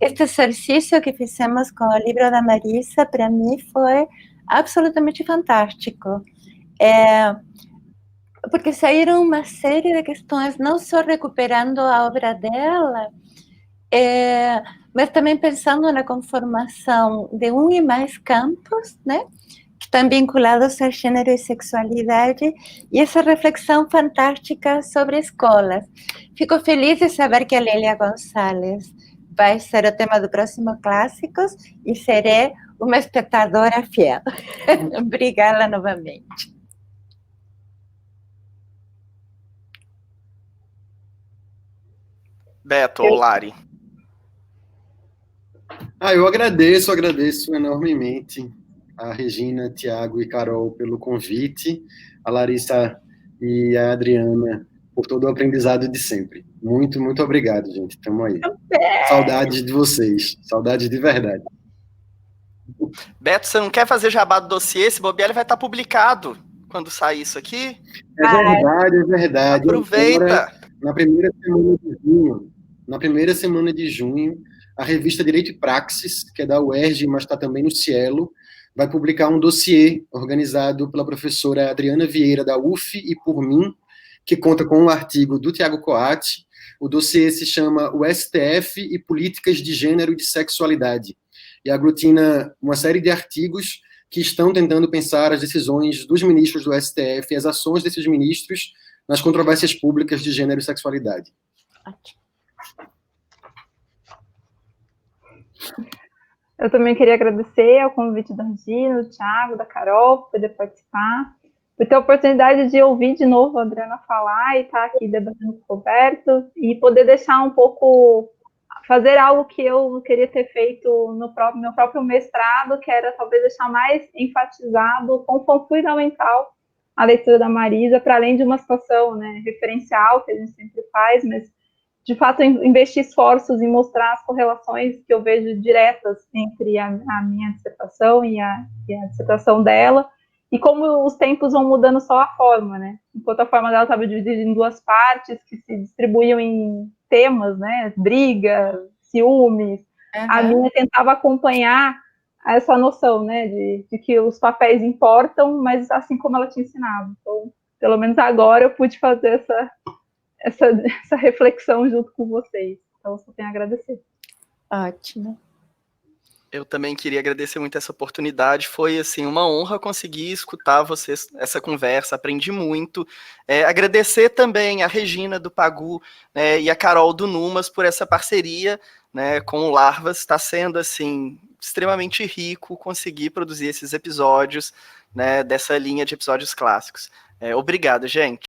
Este exercício que fizemos com o livro da Marisa, para mim, foi absolutamente fantástico. Porque saíram uma série de questões, não só recuperando a obra dela, mas também pensando na conformação de um e mais campos, né, que estão vinculados a gênero e sexualidade, e essa reflexão fantástica sobre escolas. Fico feliz de saber que a Lélia Gonzalez vai ser o tema do próximo Clássicos, e serei uma espectadora fiel. Obrigada novamente. Beto ou Lari? Eu agradeço enormemente a Regina, Tiago e Carol pelo convite, a Larissa e a Adriana por todo o aprendizado de sempre. Muito, muito obrigado, gente. Estamos aí. Saudades de vocês. Saudades de verdade. Beto, você não quer fazer jabá do dossiê? Esse bobear ele vai estar publicado quando sair isso aqui. É verdade. Aproveita. Agora, na primeira semana de junho, a revista Direito e Praxis, que é da UERJ, mas está também no Cielo, vai publicar um dossiê organizado pela professora Adriana Vieira, da UF, e por mim, que conta com um artigo do Tiago Coatti. O dossiê se chama O STF e Políticas de Gênero e de Sexualidade, e aglutina uma série de artigos que estão tentando pensar as decisões dos ministros do STF e as ações desses ministros nas controvérsias públicas de gênero e sexualidade. Eu também queria agradecer ao convite da Regina, do Thiago, da Carol, por poder participar, por ter a oportunidade de ouvir de novo a Adriana falar e estar aqui debatendo com o Roberto, e poder deixar um pouco, fazer algo que eu queria ter feito no meu próprio mestrado, que era talvez deixar mais enfatizado o quão fundamental a leitura da Marisa, para além de uma situação, né, referencial, que a gente sempre faz, mas de fato, investir esforços em mostrar as correlações que eu vejo diretas entre a minha dissertação e a dissertação dela, e como os tempos vão mudando só a forma, né? Enquanto a forma dela estava dividida em duas partes, que se distribuíam em temas, né? Briga, ciúmes. A minha tentava acompanhar essa noção, né? De que os papéis importam, mas assim como ela te ensinava. Então, pelo menos agora eu pude fazer essa reflexão junto com vocês. Então, só tenho a agradecer. Ótimo. Eu também queria agradecer muito essa oportunidade. Foi, assim, uma honra conseguir escutar vocês, essa conversa. Aprendi muito. Agradecer também a Regina do Pagu, né, e a Carol do Numas por essa parceria, né, com o Larvas. Está sendo, assim, extremamente rico conseguir produzir esses episódios, né, dessa linha de episódios clássicos. Obrigado, gente.